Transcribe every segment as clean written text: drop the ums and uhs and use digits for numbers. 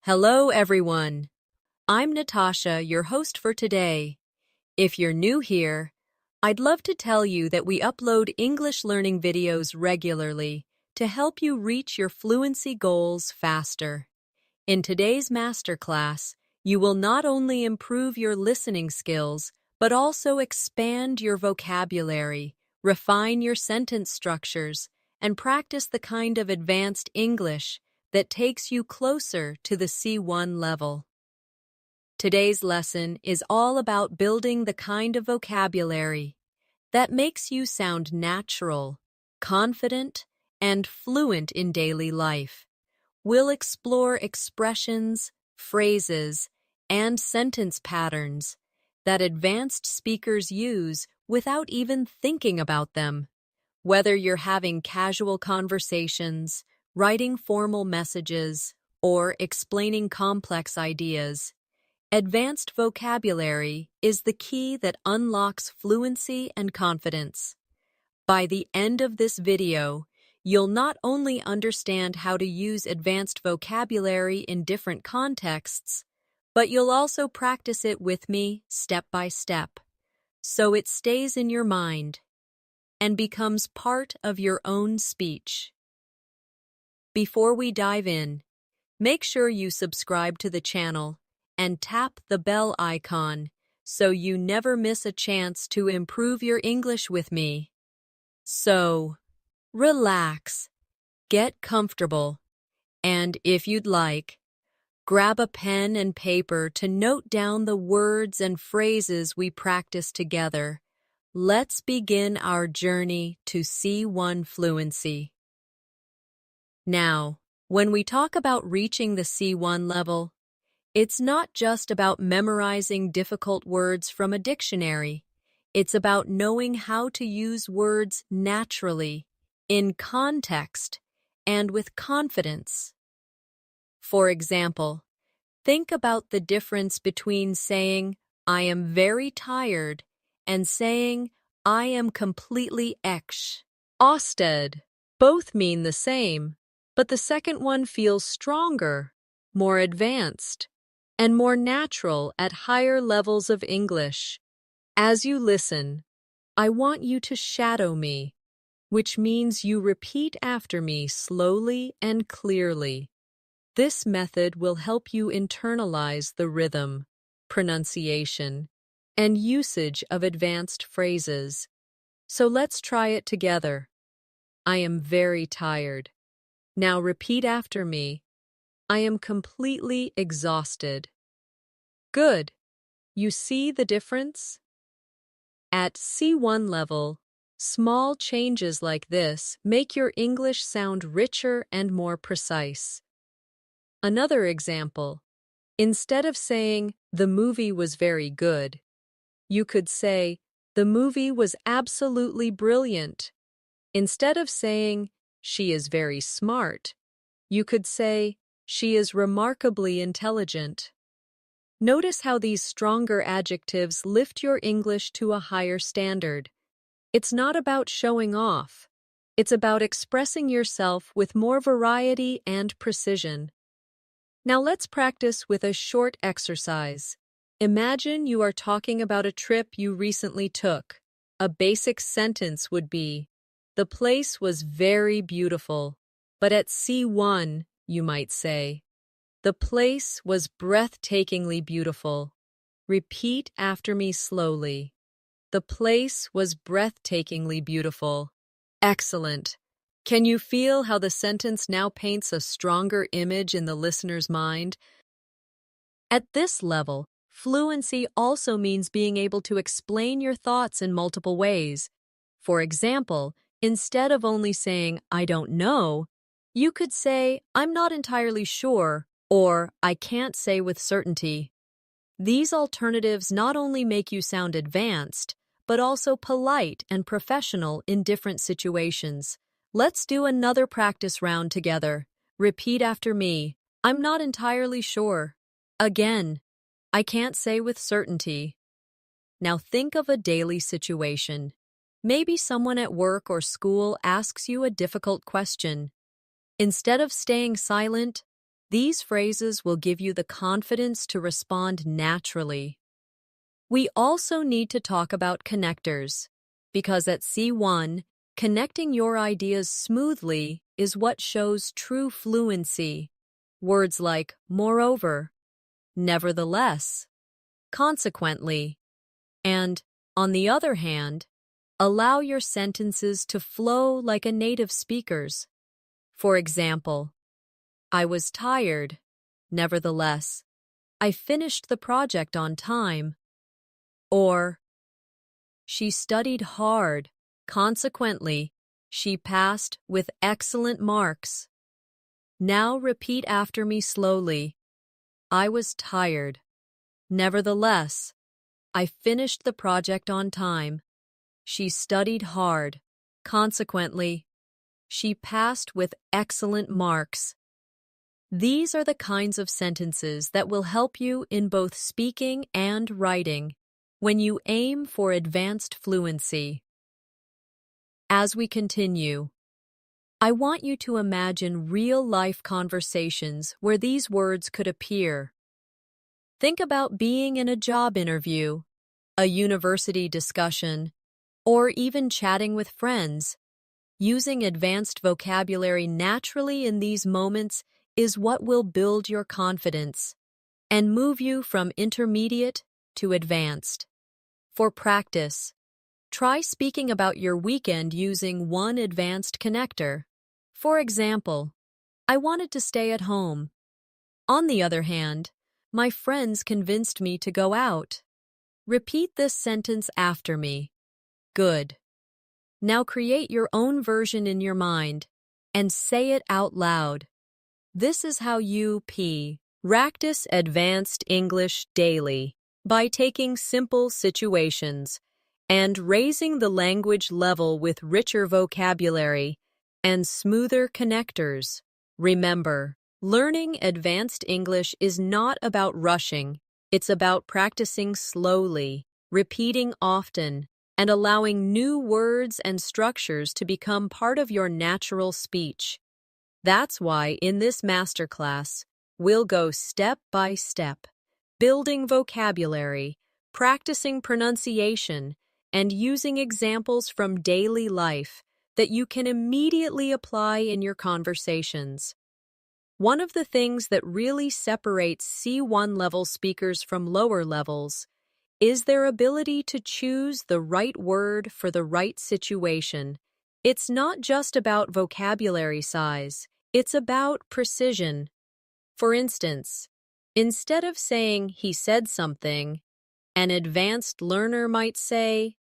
Hello, everyone. I'm Natasha, your host for today. If you're new here, I'd love to tell you that we upload English learning videos regularly to help you reach your fluency goals faster. In today's masterclass, you will not only improve your listening skills, but also expand your vocabulary, refine your sentence structures, and practice the kind of advanced English that takes you closer to the C1 level. Today's lesson is all about building the kind of vocabulary that makes you sound natural, confident, and fluent in daily life. We'll explore expressions, phrases, and sentence patterns that advanced speakers use without even thinking about them. Whether you're having casual conversations, writing formal messages, or explaining complex ideas, advanced vocabulary is the key that unlocks fluency and confidence. By the end of this video, you'll not only understand how to use advanced vocabulary in different contexts, but you'll also practice it with me step by step, so it stays in your mind and becomes part of your own speech. Before we dive in, make sure you subscribe to the channel and tap the bell icon so you never miss a chance to improve your English with me. So, relax, get comfortable, and if you'd like, grab a pen and paper to note down the words and phrases we practice together. Let's begin our journey to C1 fluency. Now, when we talk about reaching the C1 level, it's not just about memorizing difficult words from a dictionary. It's about knowing how to use words naturally, in context, and with confidence. For example, think about the difference between saying, "I am very tired," and saying, "I am completely exhausted." Both mean the same, but the second one feels stronger, more advanced, and more natural at higher levels of English. As you listen, I want you to shadow me, which means you repeat after me slowly and clearly. This method will help you internalize the rhythm, pronunciation, and usage of advanced phrases. So let's try it together. I am very tired. Now repeat after me. I am completely exhausted. Good. You see the difference? At C1 level, small changes like this make your English sound richer and more precise. Another example. Instead of saying, "The movie was very good," you could say, "The movie was absolutely brilliant." Instead of saying, "She is very smart," you could say, "She is remarkably intelligent." Notice how these stronger adjectives lift your English to a higher standard. It's not about showing off. It's about expressing yourself with more variety and precision. Now let's practice with a short exercise. Imagine you are talking about a trip you recently took. A basic sentence would be, "The place was very beautiful." But at C1, you might say, "The place was breathtakingly beautiful." Repeat after me slowly. The place was breathtakingly beautiful. Excellent. Can you feel how the sentence now paints a stronger image in the listener's mind? At this level, fluency also means being able to explain your thoughts in multiple ways. For example, instead of only saying, "I don't know," you could say, "I'm not entirely sure," or "I can't say with certainty." These alternatives not only make you sound advanced, but also polite and professional in different situations. Let's do another practice round together. Repeat after me. I'm not entirely sure. Again, I can't say with certainty. Now think of a daily situation. Maybe someone at work or school asks you a difficult question. Instead of staying silent, These phrases will give you the confidence to respond naturally. We also need to talk about connectors, because at C1, connecting your ideas smoothly is what shows true fluency. Words like moreover, nevertheless, consequently, and, on the other hand, allow your sentences to flow like a native speaker's. For example, I was tired, nevertheless, I finished the project on time. Or, she studied hard, consequently, she passed with excellent marks. Now repeat after me slowly. I was tired. Nevertheless, I finished the project on time. She studied hard. Consequently, she passed with excellent marks. These are the kinds of sentences that will help you in both speaking and writing when you aim for advanced fluency. As we continue, I want you to imagine real-life conversations where these words could appear. Think about being in a job interview, a university discussion, or even chatting with friends. Using advanced vocabulary naturally in these moments is what will build your confidence and move you from intermediate to advanced. For practice, try speaking about your weekend using one advanced connector. For example, I wanted to stay at home. On the other hand, my friends convinced me to go out. Repeat this sentence after me. Good. Now create your own version in your mind and say it out loud. This is how you practice advanced English daily by taking simple situations and raising the language level with richer vocabulary and smoother connectors. Remember, learning advanced English is not about rushing. It's about practicing slowly, repeating often, and allowing new words and structures to become part of your natural speech. That's why in this masterclass, we'll go step by step, building vocabulary, practicing pronunciation, and using examples from daily life that you can immediately apply in your conversations. One of the things that really separates C1 level speakers from lower levels is their ability to choose the right word for the right situation. It's not just about vocabulary size, it's about precision. For instance, instead of saying he said something, an advanced learner might say,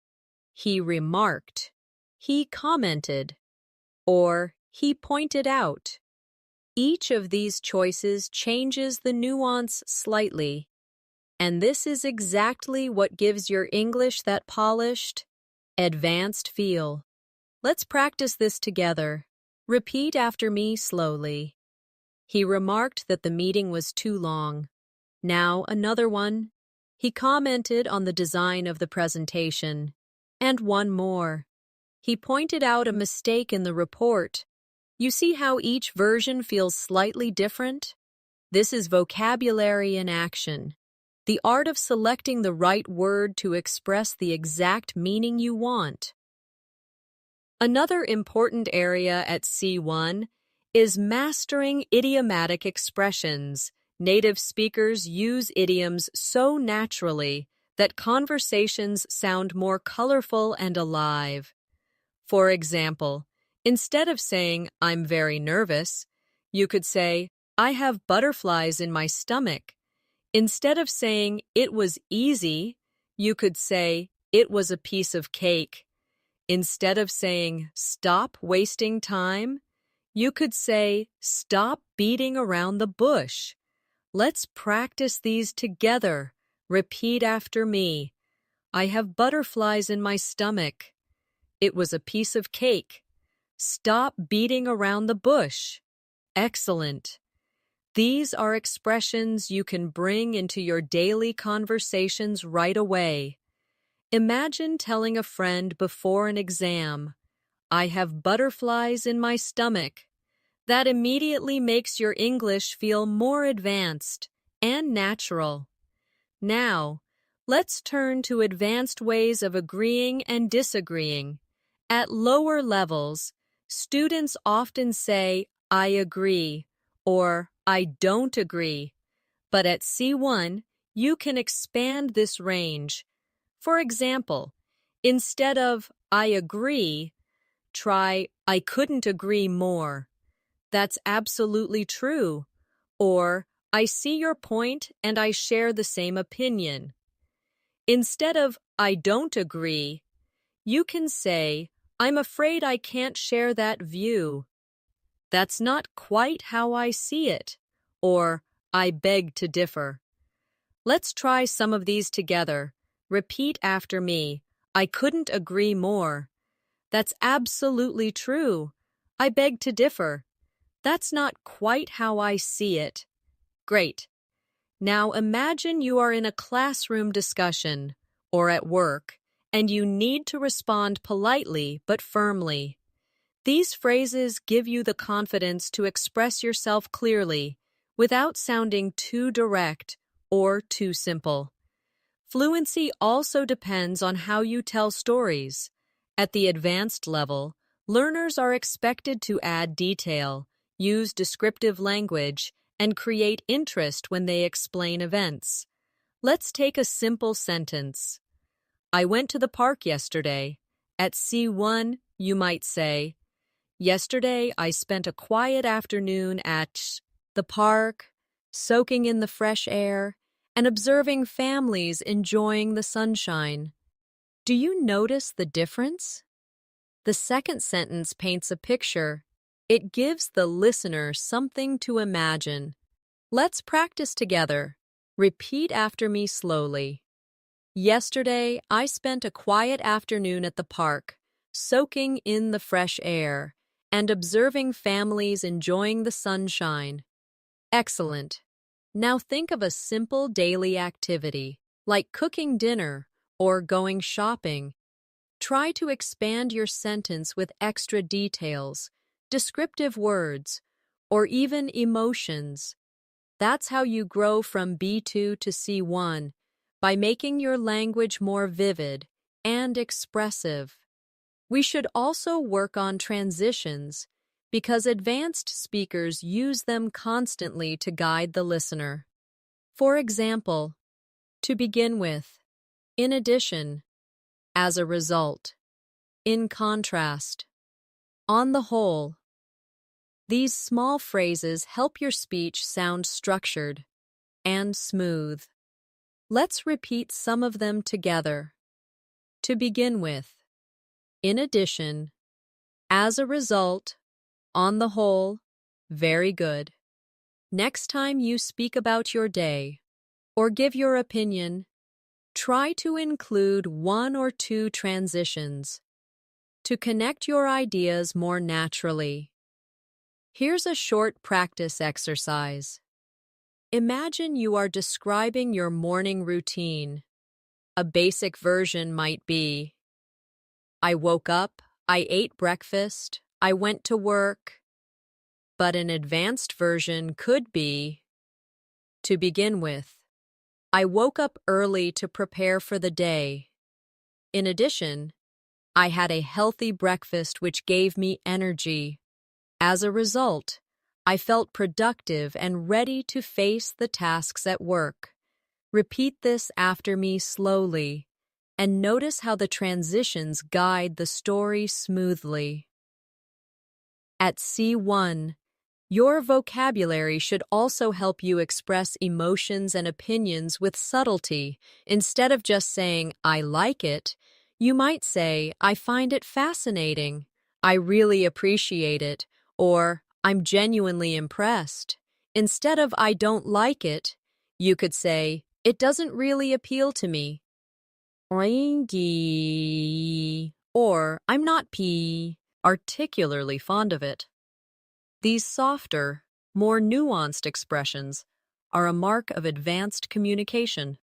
he remarked, he commented, or he pointed out. Each of these choices changes the nuance slightly, and this is exactly what gives your English that polished, advanced feel. Let's practice this together. Repeat after me slowly. He remarked that the meeting was too long. Now another one. He commented on the design of the presentation. And one more. He pointed out a mistake in the report. You see how each version feels slightly different? This is vocabulary in action. The art of selecting the right word to express the exact meaning you want. Another important area at C1 is mastering idiomatic expressions. Native speakers use idioms so naturally that conversations sound more colorful and alive. For example, instead of saying, I'm very nervous, you could say, I have butterflies in my stomach. Instead of saying, it was easy, you could say, it was a piece of cake. Instead of saying, stop wasting time, you could say, stop beating around the bush. Let's practice these together. Repeat after me. I have butterflies in my stomach. It was a piece of cake. Stop beating around the bush. Excellent. These are expressions you can bring into your daily conversations right away. Imagine telling a friend before an exam, I have butterflies in my stomach. That immediately makes your English feel more advanced and natural. Now, let's turn to advanced ways of agreeing and disagreeing. At lower levels, students often say, I agree, or I don't agree. But at C1, you can expand this range. For example, instead of I agree, try I couldn't agree more. That's absolutely true. Or I see your point and I share the same opinion. Instead of I don't agree, you can say I'm afraid I can't share that view. That's not quite how I see it. Or I beg to differ. Let's try some of these together. Repeat after me. I couldn't agree more. That's absolutely true. I beg to differ. That's not quite how I see it. Great. Now imagine you are in a classroom discussion or at work, and you need to respond politely but firmly. These phrases give you the confidence to express yourself clearly without sounding too direct or too simple. Fluency also depends on how you tell stories. At the advanced level, learners are expected to add detail, use descriptive language, and create interest when they explain events. Let's take a simple sentence. I went to the park yesterday. At C1, you might say, yesterday I spent a quiet afternoon at the park, soaking in the fresh air, and observing families enjoying the sunshine. Do you notice the difference? The second sentence paints a picture. It gives the listener something to imagine. Let's practice together. Repeat after me slowly. Yesterday, I spent a quiet afternoon at the park, soaking in the fresh air and observing families enjoying the sunshine. Excellent. Now think of a simple daily activity, like cooking dinner or going shopping. Try to expand your sentence with extra details, descriptive words, or even emotions. That's how you grow from B2 to C1, by making your language more vivid and expressive. We should also work on transitions because advanced speakers use them constantly to guide the listener. For example, to begin with, in addition, as a result, in contrast, on the whole. These small phrases help your speech sound structured and smooth. Let's repeat some of them together. To begin with, in addition, as a result, on the whole, very good. Next time you speak about your day or give your opinion, try to include one or two transitions to connect your ideas more naturally. Here's a short practice exercise. Imagine you are describing your morning routine. A basic version might be, I woke up, I ate breakfast, I went to work. But an advanced version could be, to begin with, I woke up early to prepare for the day. In addition, I had a healthy breakfast which gave me energy. As a result, I felt productive and ready to face the tasks at work. Repeat this after me slowly, and notice how the transitions guide the story smoothly. At C1, your vocabulary should also help you express emotions and opinions with subtlety. Instead of just saying, I like it, you might say, I find it fascinating, I really appreciate it, or I'm genuinely impressed. Instead of I don't like it, you could say, it doesn't really appeal to me. Or I'm not particularly fond of it. These softer, more nuanced expressions are a mark of advanced communication.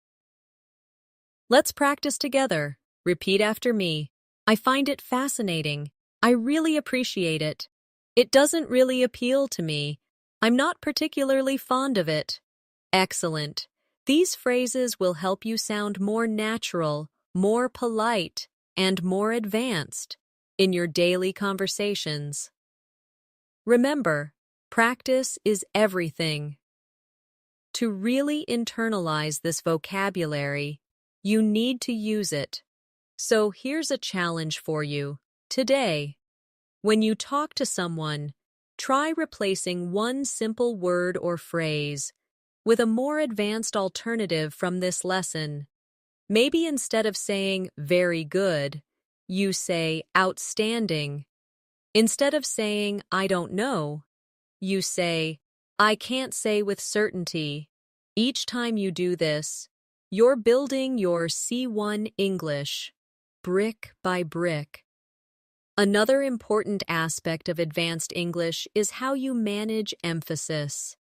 Let's practice together. Repeat after me. I find it fascinating. I really appreciate it. It doesn't really appeal to me. I'm not particularly fond of it. Excellent. These phrases will help you sound more natural, more polite, and more advanced in your daily conversations. Remember, practice is everything. To really internalize this vocabulary, you need to use it. So here's a challenge for you. Today, when you talk to someone, try replacing one simple word or phrase with a more advanced alternative from this lesson. Maybe instead of saying very good, you say outstanding. Instead of saying I don't know, you say I can't say with certainty. Each time you do this, you're building your C1 English, brick by brick. Another important aspect of advanced English is how you manage emphasis.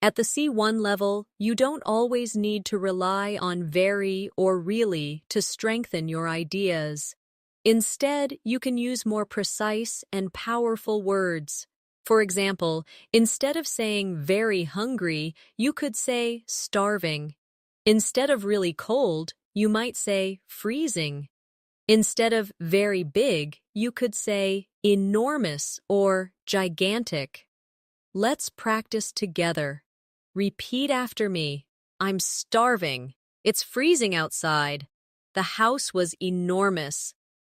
At the C1 level, you don't always need to rely on very or really to strengthen your ideas. Instead, you can use more precise and powerful words. For example, instead of saying very hungry, you could say starving. Instead of really cold, you might say freezing. Instead of very big, you could say enormous or gigantic. Let's practice together. Repeat after me. I'm starving. It's freezing outside. The house was enormous.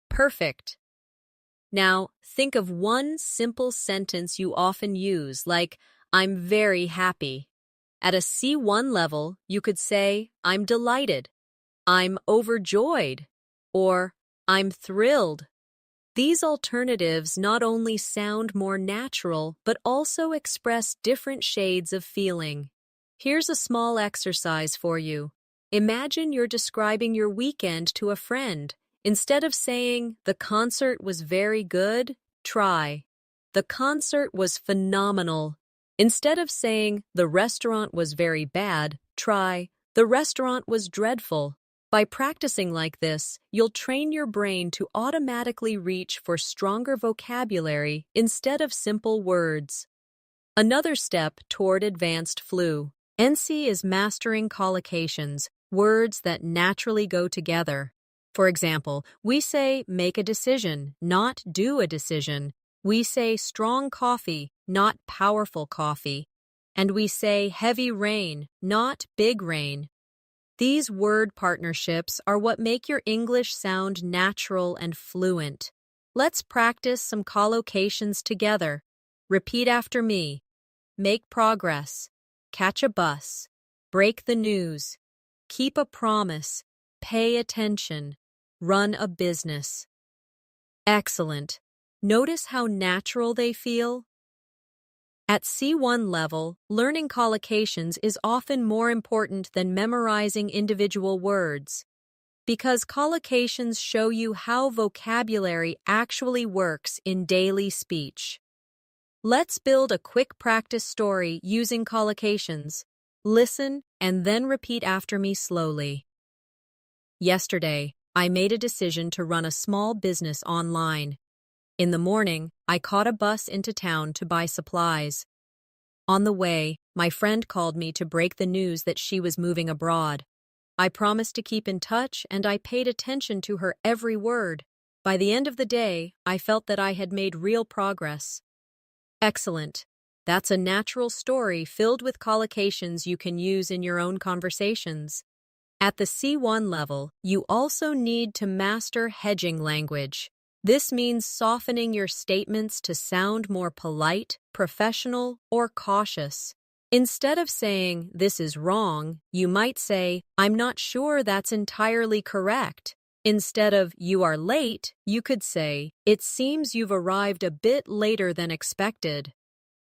Perfect. Now, think of one simple sentence you often use, like, I'm very happy. At a C1 level, you could say, I'm delighted, I'm overjoyed, or I'm thrilled. These alternatives not only sound more natural, but also express different shades of feeling. Here's a small exercise for you. Imagine you're describing your weekend to a friend. Instead of saying, the concert was very good, try, the concert was phenomenal. Instead of saying, the restaurant was very bad, try, the restaurant was dreadful. By practicing like this, you'll train your brain to automatically reach for stronger vocabulary instead of simple words. Another step toward advanced fluency is mastering collocations, words that naturally go together. For example, we say make a decision, not do a decision. We say strong coffee, not powerful coffee. And we say heavy rain, not big rain. These word partnerships are what make your English sound natural and fluent. Let's practice some collocations together. Repeat after me. Make progress. Catch a bus. Break the news. Keep a promise. Pay attention. Run a business. Excellent. Notice how natural they feel? At C1 level, learning collocations is often more important than memorizing individual words, because collocations show you how vocabulary actually works in daily speech. Let's build a quick practice story using collocations. Listen and then repeat after me slowly. Yesterday, I made a decision to run a small business online. In the morning, I caught a bus into town to buy supplies. On the way, my friend called me to break the news that she was moving abroad. I promised to keep in touch, and I paid attention to her every word. By the end of the day, I felt that I had made real progress. Excellent. That's a natural story filled with collocations you can use in your own conversations. At the C1 level, you also need to master hedging language. This means softening your statements to sound more polite, professional, or cautious. Instead of saying, this is wrong, you might say, I'm not sure that's entirely correct. Instead of, you are late, you could say, it seems you've arrived a bit later than expected.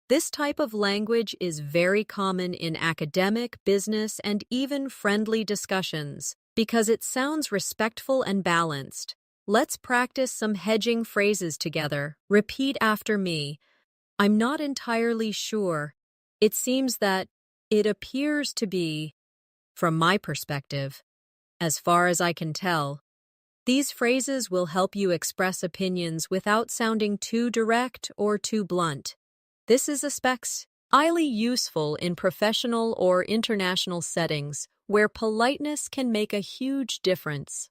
This type of language is very common in academic, business, and even friendly discussions because it sounds respectful and balanced. Let's practice some hedging phrases together. Repeat after me. I'm not entirely sure. It seems that it appears to be, from my perspective, as far as I can tell. These phrases will help you express opinions without sounding too direct or too blunt. This is especially highly useful in professional or international settings where politeness can make a huge difference.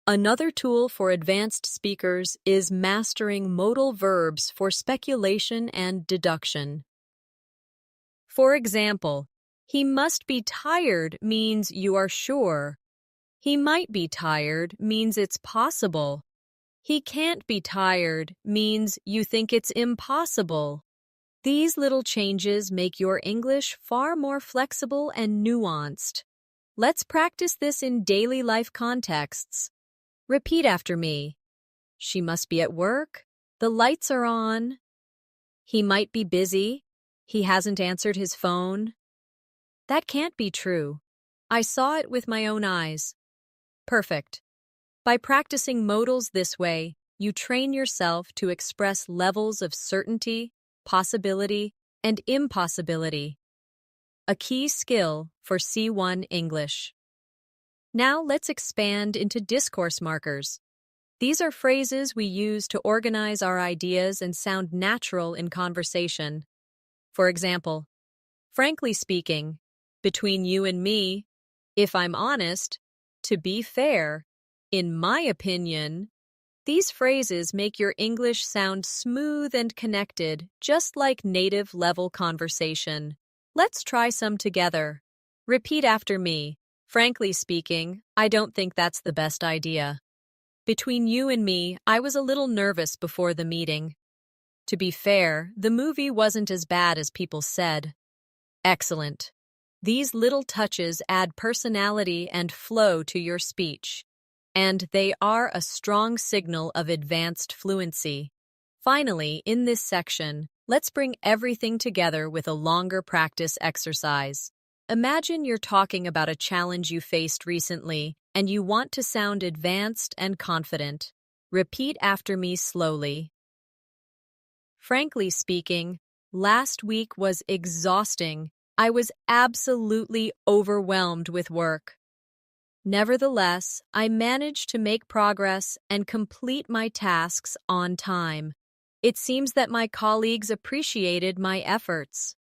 Another tool for advanced speakers is mastering modal verbs for speculation and deduction. For example, he must be tired means you are sure. He might be tired means it's possible. He can't be tired means you think it's impossible. These little changes make your English far more flexible and nuanced. Let's practice this in daily life contexts. Repeat after me. She must be at work. The lights are on. He might be busy. He hasn't answered his phone. That can't be true. I saw it with my own eyes. Perfect. By practicing modals this way, you train yourself to express levels of certainty, possibility, and impossibility. A key skill for C1 English. Now let's expand into discourse markers. These are phrases we use to organize our ideas and sound natural in conversation. For example, frankly speaking, between you and me, if I'm honest, to be fair, in my opinion. These phrases make your English sound smooth and connected, just like native-level conversation. Let's try some together. Repeat after me. Frankly speaking, I don't think that's the best idea. Between you and me, I was a little nervous before the meeting. To be fair, the movie wasn't as bad as people said. Excellent. These little touches add personality and flow to your speech, and they are a strong signal of advanced fluency. Finally, in this section, let's bring everything together with a longer practice exercise. Imagine you're talking about a challenge you faced recently, and you want to sound advanced and confident. Repeat after me slowly. Frankly speaking, last week was exhausting. I was absolutely overwhelmed with work. Nevertheless, I managed to make progress and complete my tasks on time. It seems that my colleagues appreciated my efforts.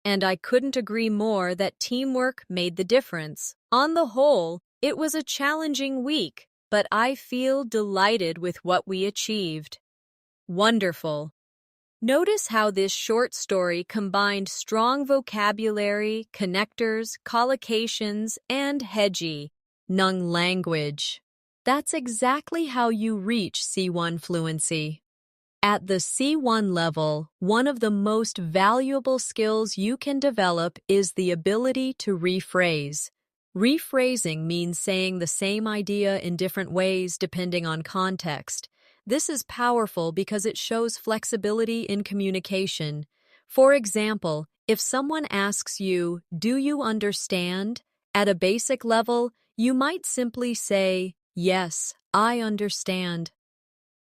And I couldn't agree more that teamwork made the difference. On the whole, it was a challenging week, but I feel delighted with what we achieved. Wonderful. Notice how this short story combined strong vocabulary, connectors, collocations, and hedgy, Nung language. That's exactly how you reach C1 fluency. At the C1 level, one of the most valuable skills you can develop is the ability to rephrase. Rephrasing means saying the same idea in different ways depending on context. This is powerful because it shows flexibility in communication. For example, if someone asks you, "Do you understand?" At a basic level, you might simply say, "Yes, I understand."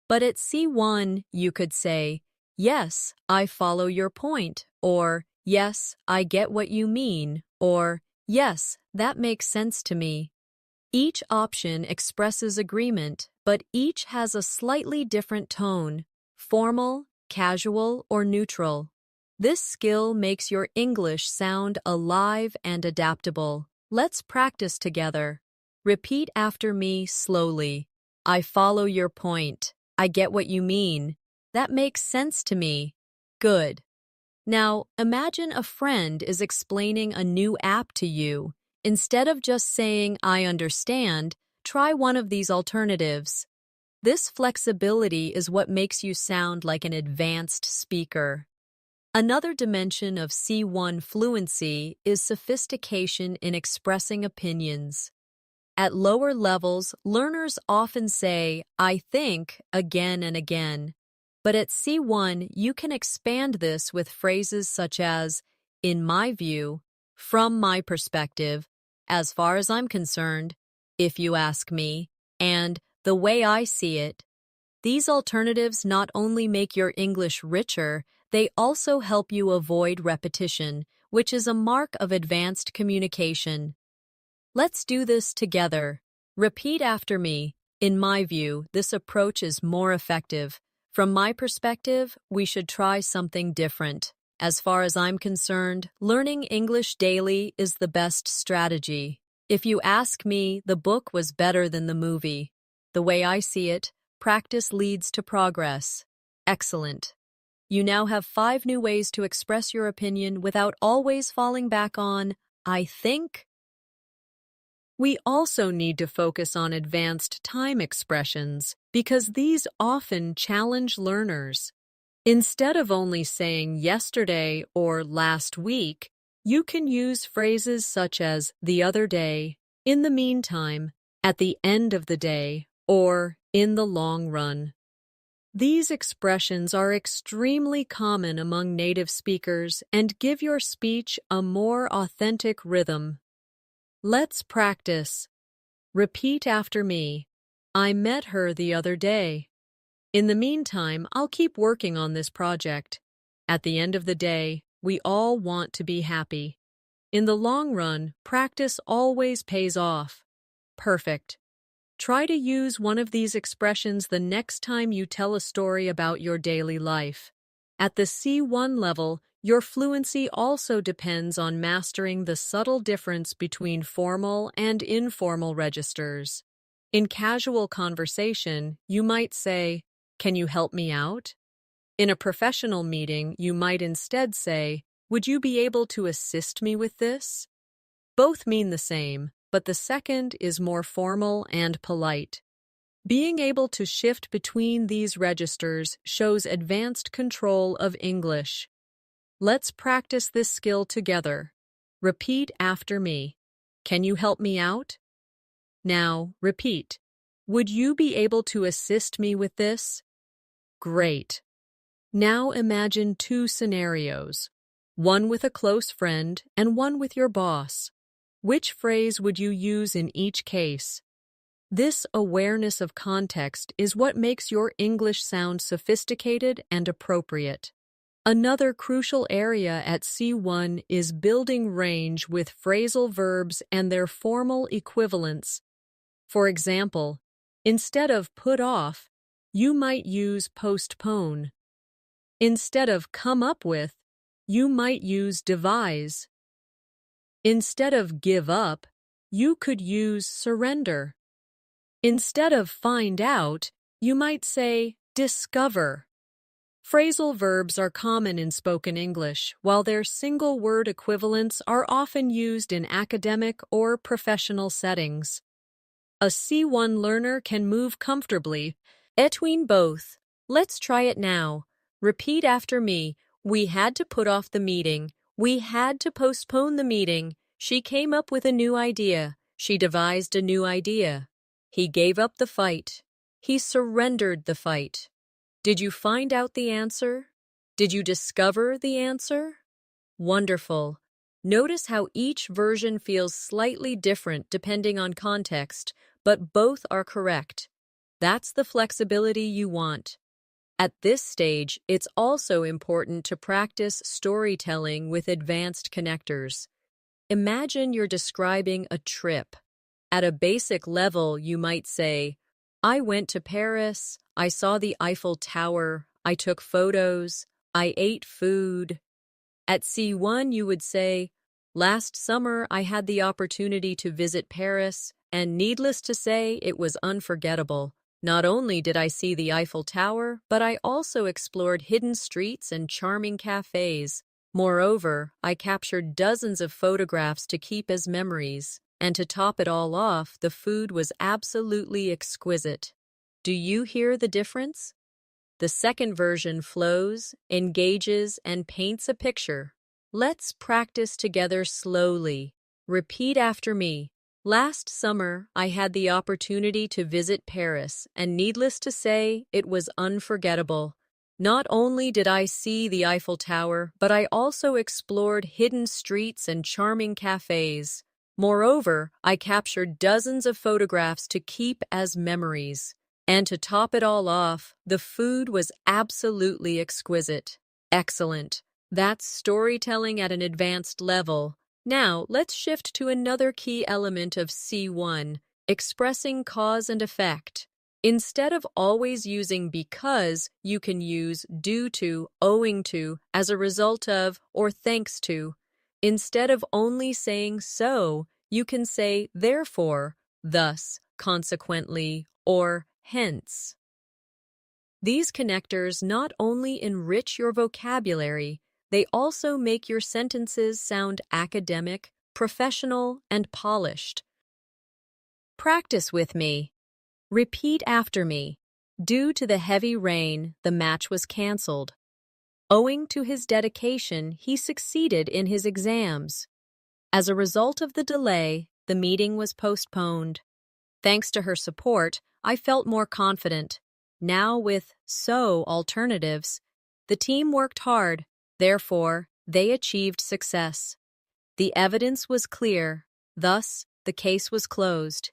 But at C1, you could say, "Yes, I follow your point," or "Yes, I get what you mean," or "Yes, that makes sense to me." Each option expresses agreement, but each has a slightly different tone, formal, casual, or neutral. This skill makes your English sound alive and adaptable. Let's practice together. Repeat after me slowly. I follow your point. I get what you mean. That makes sense to me. Good. Now, imagine a friend is explaining a new app to you. Instead of just saying, "I understand," try one of these alternatives. This flexibility is what makes you sound like an advanced speaker. Another dimension of C1 fluency is sophistication in expressing opinions. At lower levels, learners often say, "I think," again and again. But at C1, you can expand this with phrases such as, "In my view," "From my perspective," "As far as I'm concerned," "If you ask me," and "The way I see it." These alternatives not only make your English richer, they also help you avoid repetition, which is a mark of advanced communication. Let's do this together. Repeat after me. In my view, this approach is more effective. From my perspective, we should try something different. As far as I'm concerned, learning English daily is the best strategy. If you ask me, the book was better than the movie. The way I see it, practice leads to progress. Excellent. You now have 5 new ways to express your opinion without always falling back on, I think. We also need to focus on advanced time expressions because these often challenge learners. Instead of only saying yesterday or last week, you can use phrases such as the other day, in the meantime, at the end of the day, or in the long run. These expressions are extremely common among native speakers and give your speech a more authentic rhythm. Let's practice. Repeat after me. I met her the other day. In the meantime, I'll keep working on this project. At the end of the day, we all want to be happy. In the long run, practice always pays off. Perfect. Try to use one of these expressions the next time you tell a story about your daily life. At the C1 level, your fluency also depends on mastering the subtle difference between formal and informal registers. In casual conversation, you might say, "Can you help me out?" In a professional meeting, you might instead say, "Would you be able to assist me with this?" Both mean the same, but the second is more formal and polite. Being able to shift between these registers shows advanced control of English. Let's practice this skill together. Repeat after me. Can you help me out? Now, repeat. Would you be able to assist me with this? Great. Now imagine 2 scenarios, one with a close friend and one with your boss. Which phrase would you use in each case? This awareness of context is what makes your English sound sophisticated and appropriate. Another crucial area at C1 is building range with phrasal verbs and their formal equivalents. For example, instead of put off, you might use postpone. Instead of come up with, you might use devise. Instead of give up, you could use surrender. Instead of find out, you might say discover. Phrasal verbs are common in spoken English, while their single-word equivalents are often used in academic or professional settings. A C1 learner can move comfortably between both. Let's try it now. Repeat after me. We had to put off the meeting. We had to postpone the meeting. She came up with a new idea. She devised a new idea. He gave up the fight. He surrendered the fight. Did you find out the answer? Did you discover the answer? Wonderful. Notice how each version feels slightly different depending on context, but both are correct. That's the flexibility you want. At this stage, it's also important to practice storytelling with advanced connectors. Imagine you're describing a trip. At a basic level, you might say, I went to Paris, I saw the Eiffel Tower, I took photos, I ate food. At C1, you would say, last summer I had the opportunity to visit Paris, and needless to say, it was unforgettable. Not only did I see the Eiffel Tower, but I also explored hidden streets and charming cafes. Moreover, I captured dozens of photographs to keep as memories. And to top it all off, the food was absolutely exquisite. Do you hear the difference? The second version flows, engages, and paints a picture. Let's practice together slowly. Repeat after me. Last summer, I had the opportunity to visit Paris, and needless to say, it was unforgettable. Not only did I see the Eiffel Tower, but I also explored hidden streets and charming cafes. Moreover, I captured dozens of photographs to keep as memories. And to top it all off, the food was absolutely exquisite. Excellent. That's storytelling at an advanced level. Now, let's shift to another key element of C1, expressing cause and effect. Instead of always using because, you can use due to, owing to, as a result of, or thanks to. Instead of only saying so, you can say therefore, thus, consequently, or hence. These connectors not only enrich your vocabulary, they also make your sentences sound academic, professional, and polished. Practice with me. Repeat after me. Due to the heavy rain, the match was canceled. Owing to his dedication, he succeeded in his exams. As a result of the delay, the meeting was postponed. Thanks to her support, I felt more confident. Now with so alternatives, the team worked hard, therefore, they achieved success. The evidence was clear, thus, the case was closed.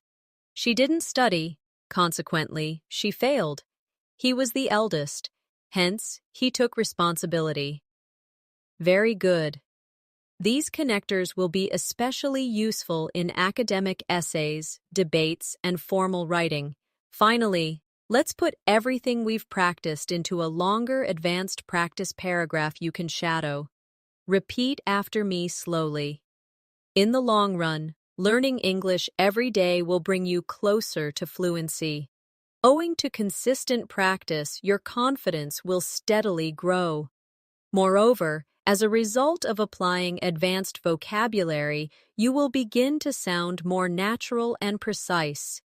She didn't study, consequently, she failed. He was the eldest, hence, he took responsibility. Very good. These connectors will be especially useful in academic essays, debates, and formal writing. Finally, let's put everything we've practiced into a longer advanced practice paragraph you can shadow. Repeat after me slowly. In the long run, learning English every day will bring you closer to fluency. Owing to consistent practice, your confidence will steadily grow. Moreover, as a result of applying advanced vocabulary, you will begin to sound more natural and precise.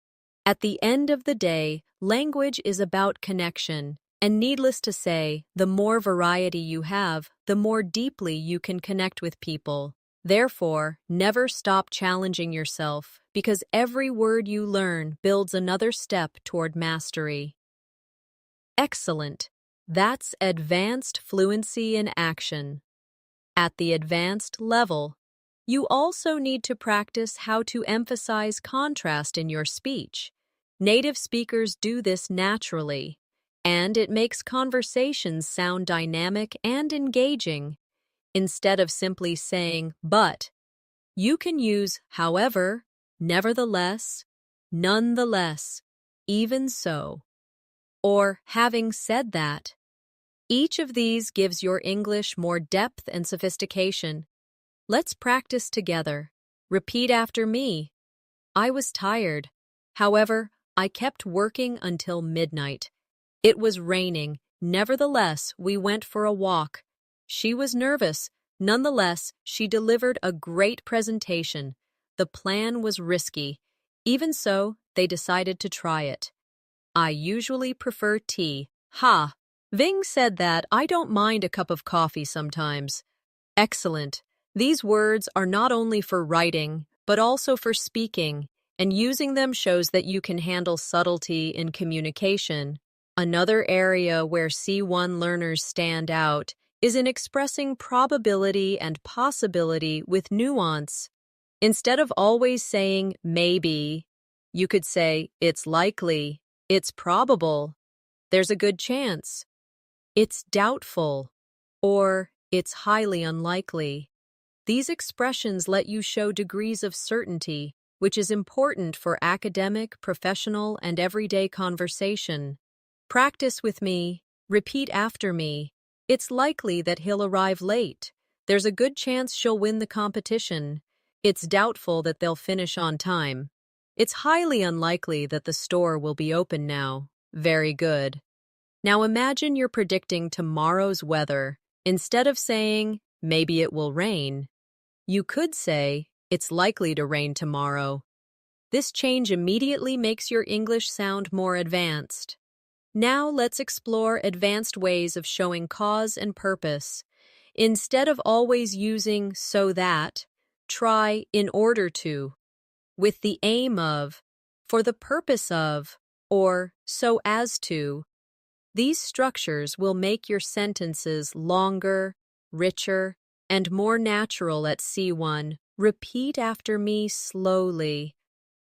At the end of the day, language is about connection, and needless to say, the more variety you have, the more deeply you can connect with people. Therefore, never stop challenging yourself, because every word you learn builds another step toward mastery. Excellent. That's advanced fluency in action. At the advanced level, you also need to practice how to emphasize contrast in your speech. Native speakers do this naturally, and it makes conversations sound dynamic and engaging. Instead of simply saying, but, you can use however, nevertheless, nonetheless, even so, or having said that. Each of these gives your English more depth and sophistication. Let's practice together. Repeat after me. I was tired. However, I kept working until midnight. It was raining. Nevertheless, we went for a walk. She was nervous. Nonetheless, she delivered a great presentation. The plan was risky. Even so, they decided to try it. I usually prefer tea. Ha! Ving said that I don't mind a cup of coffee sometimes. Excellent. These words are not only for writing, but also for speaking, and using them shows that you can handle subtlety in communication. Another area where C1 learners stand out is in expressing probability and possibility with nuance. Instead of always saying maybe, you could say it's likely, it's probable, there's a good chance. It's doubtful, or it's highly unlikely. These expressions let you show degrees of certainty, which is important for academic, professional, and everyday conversation. Practice with me. Repeat after me. It's likely that he'll arrive late. There's a good chance she'll win the competition. It's doubtful that they'll finish on time. It's highly unlikely that the store will be open now. Very good. Now imagine you're predicting tomorrow's weather. Instead of saying, maybe it will rain, you could say, it's likely to rain tomorrow. This change immediately makes your English sound more advanced. Now let's explore advanced ways of showing cause and purpose. Instead of always using so that, try in order to, with the aim of, for the purpose of, or so as to. These structures will make your sentences longer, richer, and more natural at C1. Repeat after me slowly.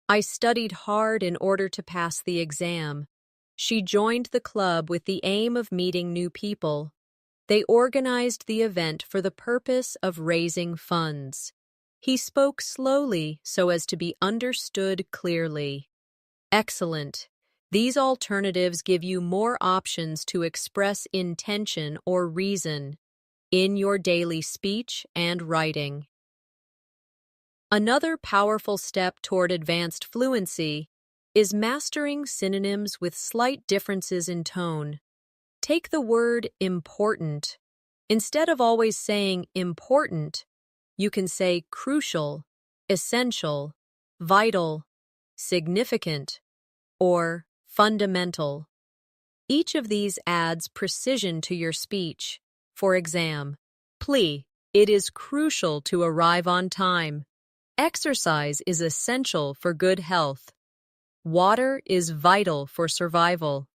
I studied hard in order to pass the exam. She joined the club with the aim of meeting new people. They organized the event for the purpose of raising funds. He spoke slowly so as to be understood clearly. Excellent. These alternatives give you more options to express intention or reason in your daily speech and writing. Another powerful step toward advanced fluency is mastering synonyms with slight differences in tone. Take the word important. Instead of always saying important, you can say crucial, essential, vital, significant, or fundamental. Each of these adds precision to your speech. For example, plea, it is crucial to arrive on time. Exercise is essential for good health. Water is vital for survival.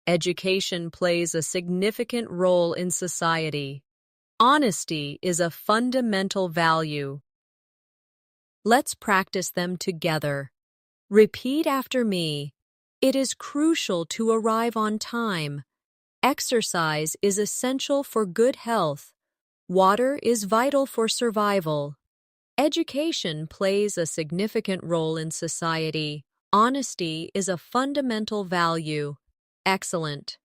Education plays a significant role in society. Honesty is a fundamental value. Let's practice them together. Repeat after me. It is crucial to arrive on time. Exercise is essential for good health. Water is vital for survival. Education plays a significant role in society. Honesty is a fundamental value. Excellent.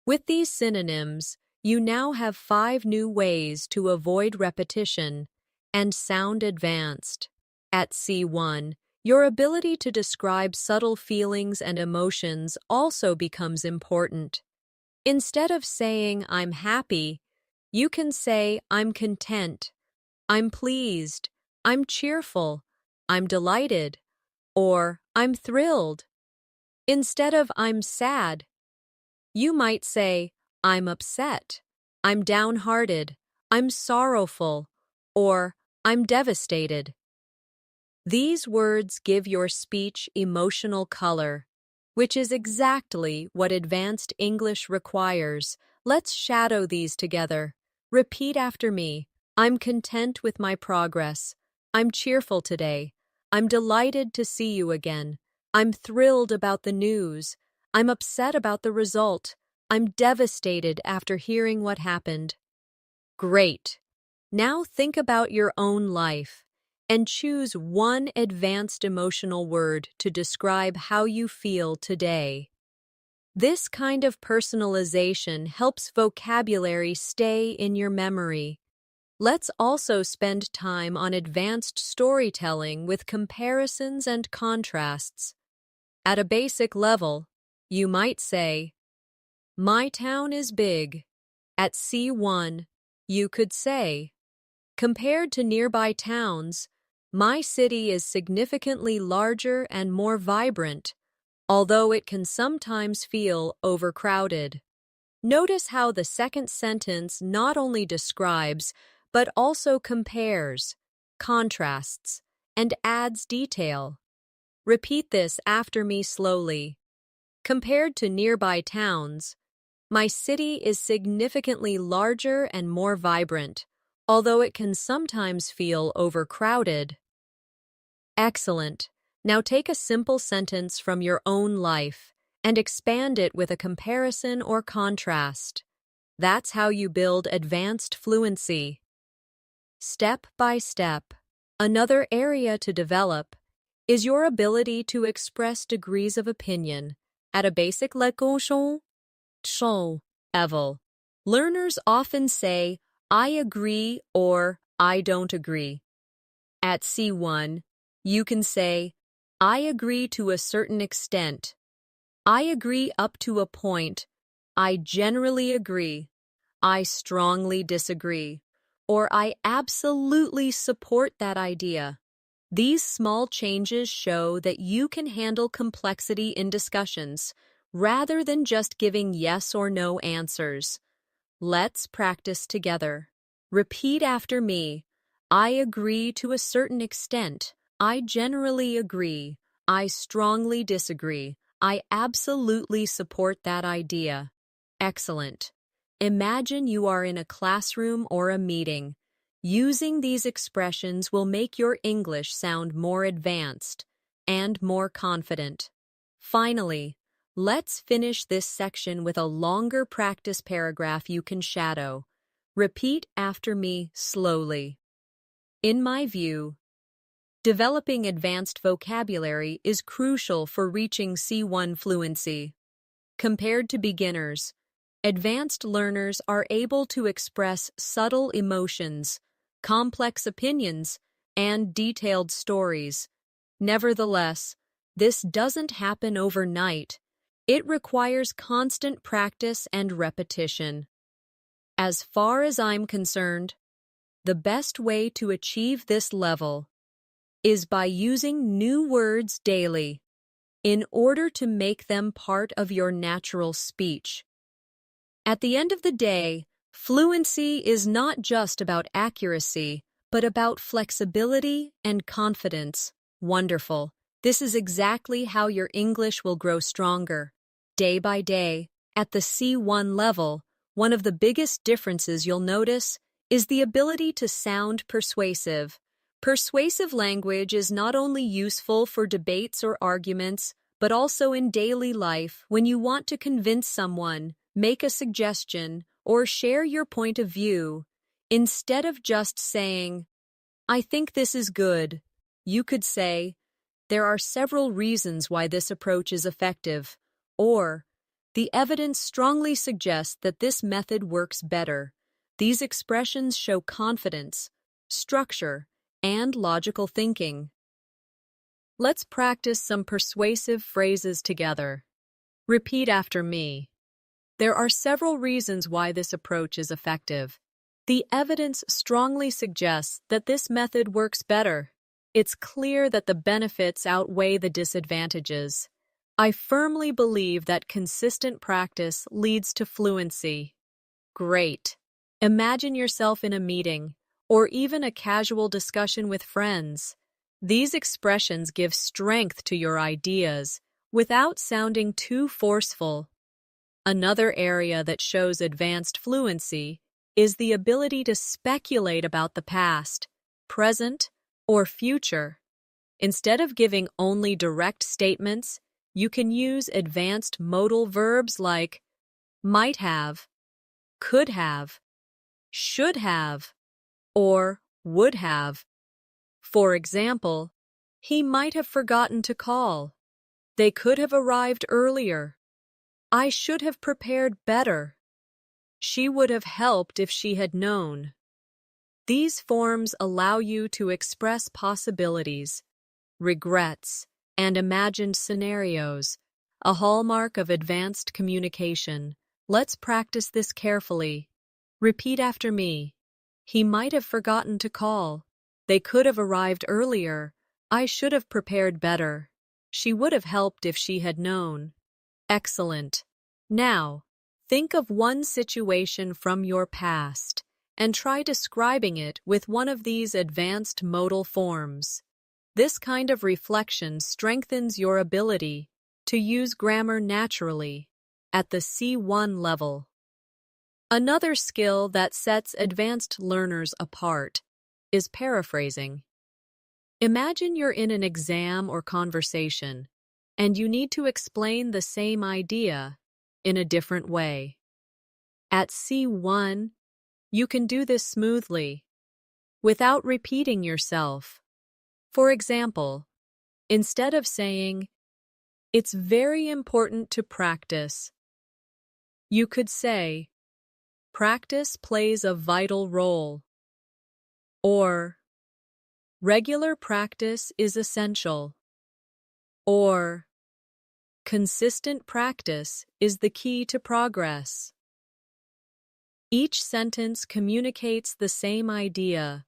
With these synonyms, you now have 5 new ways to avoid repetition and sound advanced. At C1, your ability to describe subtle feelings and emotions also becomes important. Instead of saying, I'm happy, you can say, I'm content, I'm pleased, I'm cheerful, I'm delighted, or I'm thrilled. Instead of I'm sad, you might say, I'm upset, I'm downhearted, I'm sorrowful, or I'm devastated. These words give your speech emotional color, which is exactly what advanced English requires. Let's shadow these together. Repeat after me. I'm content with my progress. I'm cheerful today. I'm delighted to see you again. I'm thrilled about the news. I'm upset about the result. I'm devastated after hearing what happened. Great. Now think about your own life and choose one advanced emotional word to describe how you feel today. This kind of personalization helps vocabulary stay in your memory. Let's also spend time on advanced storytelling with comparisons and contrasts. At a basic level, you might say, my town is big. At C1, you could say, compared to nearby towns, my city is significantly larger and more vibrant, although it can sometimes feel overcrowded. Notice how the second sentence not only describes, but also compares, contrasts, and adds detail. Repeat this after me slowly. Compared to nearby towns, my city is significantly larger and more vibrant, although it can sometimes feel overcrowded. Excellent. Now take a simple sentence from your own life and expand it with a comparison or contrast. That's how you build advanced fluency. Step by step. Another area to develop is your ability to express degrees of opinion at a basic level. Learners often say, I agree or I don't agree. At C1, you can say, I agree to a certain extent. I agree up to a point. I generally agree. I strongly disagree. Or I absolutely support that idea. These small changes show that you can handle complexity in discussions, rather than just giving yes or no answers. Let's practice together. Repeat after me. I agree to a certain extent. I generally agree. I strongly disagree. I absolutely support that idea. Excellent. Imagine you are in a classroom or a meeting. Using these expressions will make your English sound more advanced and more confident. Finally, let's finish this section with a longer practice paragraph you can shadow. Repeat after me slowly. In my view, Developing advanced vocabulary is crucial for reaching C1 fluency. Compared to beginners, advanced learners are able to express subtle emotions, complex opinions, and detailed stories. Nevertheless, this doesn't happen overnight. It requires constant practice and repetition. As far as I'm concerned, the best way to achieve this level is by using new words daily in order to make them part of your natural speech. At the end of the day, fluency is not just about accuracy, but about flexibility and confidence. Wonderful. This is exactly how your English will grow stronger. Day by day, at the C1 level, one of the biggest differences you'll notice is the ability to sound persuasive. Persuasive language is not only useful for debates or arguments, but also in daily life when you want to convince someone, make a suggestion, or share your point of view. Instead of just saying, "I think this is good," you could say, "There are several reasons why this approach is effective," or "The evidence strongly suggests that this method works better." These expressions show confidence, structure, and logical thinking. Let's practice some persuasive phrases together. Repeat after me. There are several reasons why this approach is effective. The evidence strongly suggests that this method works better. It's clear that the benefits outweigh the disadvantages. I firmly believe that consistent practice leads to fluency. Great. Imagine yourself in a meeting, or even a casual discussion with friends. These expressions give strength to your ideas without sounding too forceful. Another area that shows advanced fluency is the ability to speculate about the past, present, or future. Instead of giving only direct statements, you can use advanced modal verbs like might have, could have, should have, or would have. For example, he might have forgotten to call. They could have arrived earlier. I should have prepared better. She would have helped if she had known. These forms allow you to express possibilities, regrets, and imagined scenarios, a hallmark of advanced communication. Let's practice this carefully. Repeat after me. He might have forgotten to call. They could have arrived earlier. I should have prepared better. She would have helped if she had known. Excellent. Now, think of one situation from your past and try describing it with one of these advanced modal forms. This kind of reflection strengthens your ability to use grammar naturally at the C1 level. Another skill that sets advanced learners apart is paraphrasing. Imagine you're in an exam or conversation, and you need to explain the same idea in a different way. At C1, you can do this smoothly, without repeating yourself. For example, instead of saying, "It's very important to practice," you could say, "Practice plays a vital role," or "Regular practice is essential," or "Consistent practice is the key to progress." Each sentence communicates the same idea,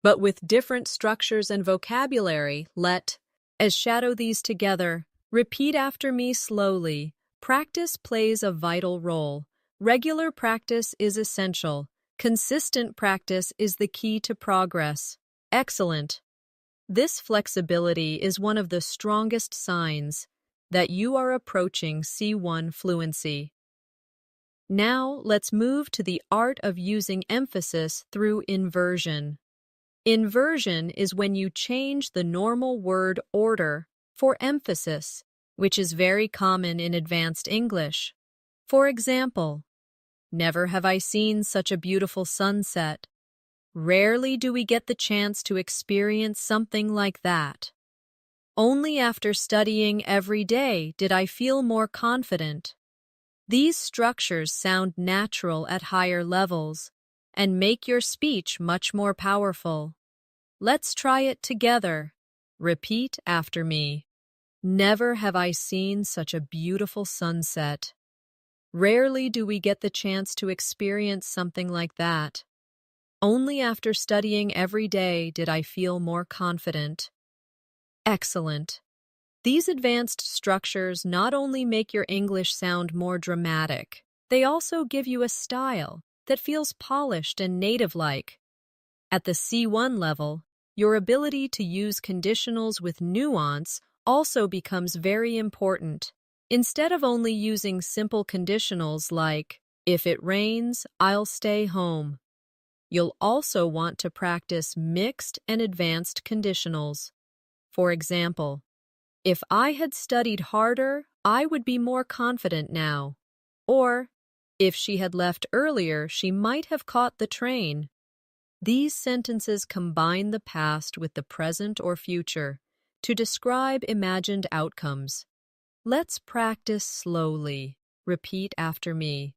but with different structures and vocabulary. Let's shadow these together. Repeat after me slowly. Practice plays a vital role. Regular practice is essential. Consistent practice is the key to progress. Excellent. This flexibility is one of the strongest signs that you are approaching C1 fluency. Now, let's move to the art of using emphasis through inversion. Inversion is when you change the normal word order for emphasis, which is very common in advanced English. For example, "Never have I seen such a beautiful sunset." Rarely do we get the chance to experience something like that. Only after studying every day did I feel more confident. These structures sound natural at higher levels and make your speech much more powerful. Let's try it together. Repeat after me. Never have I seen such a beautiful sunset. Rarely do we get the chance to experience something like that. Only after studying every day did I feel more confident. Excellent. These advanced structures not only make your English sound more dramatic, they also give you a style that feels polished and native-like. At the C1 level, your ability to use conditionals with nuance also becomes very important. Instead of only using simple conditionals like, if it rains, I'll stay home, you'll also want to practice mixed and advanced conditionals. For example, if I had studied harder, I would be more confident now. Or, if she had left earlier, she might have caught the train. These sentences combine the past with the present or future to describe imagined outcomes. Let's practice slowly. Repeat after me.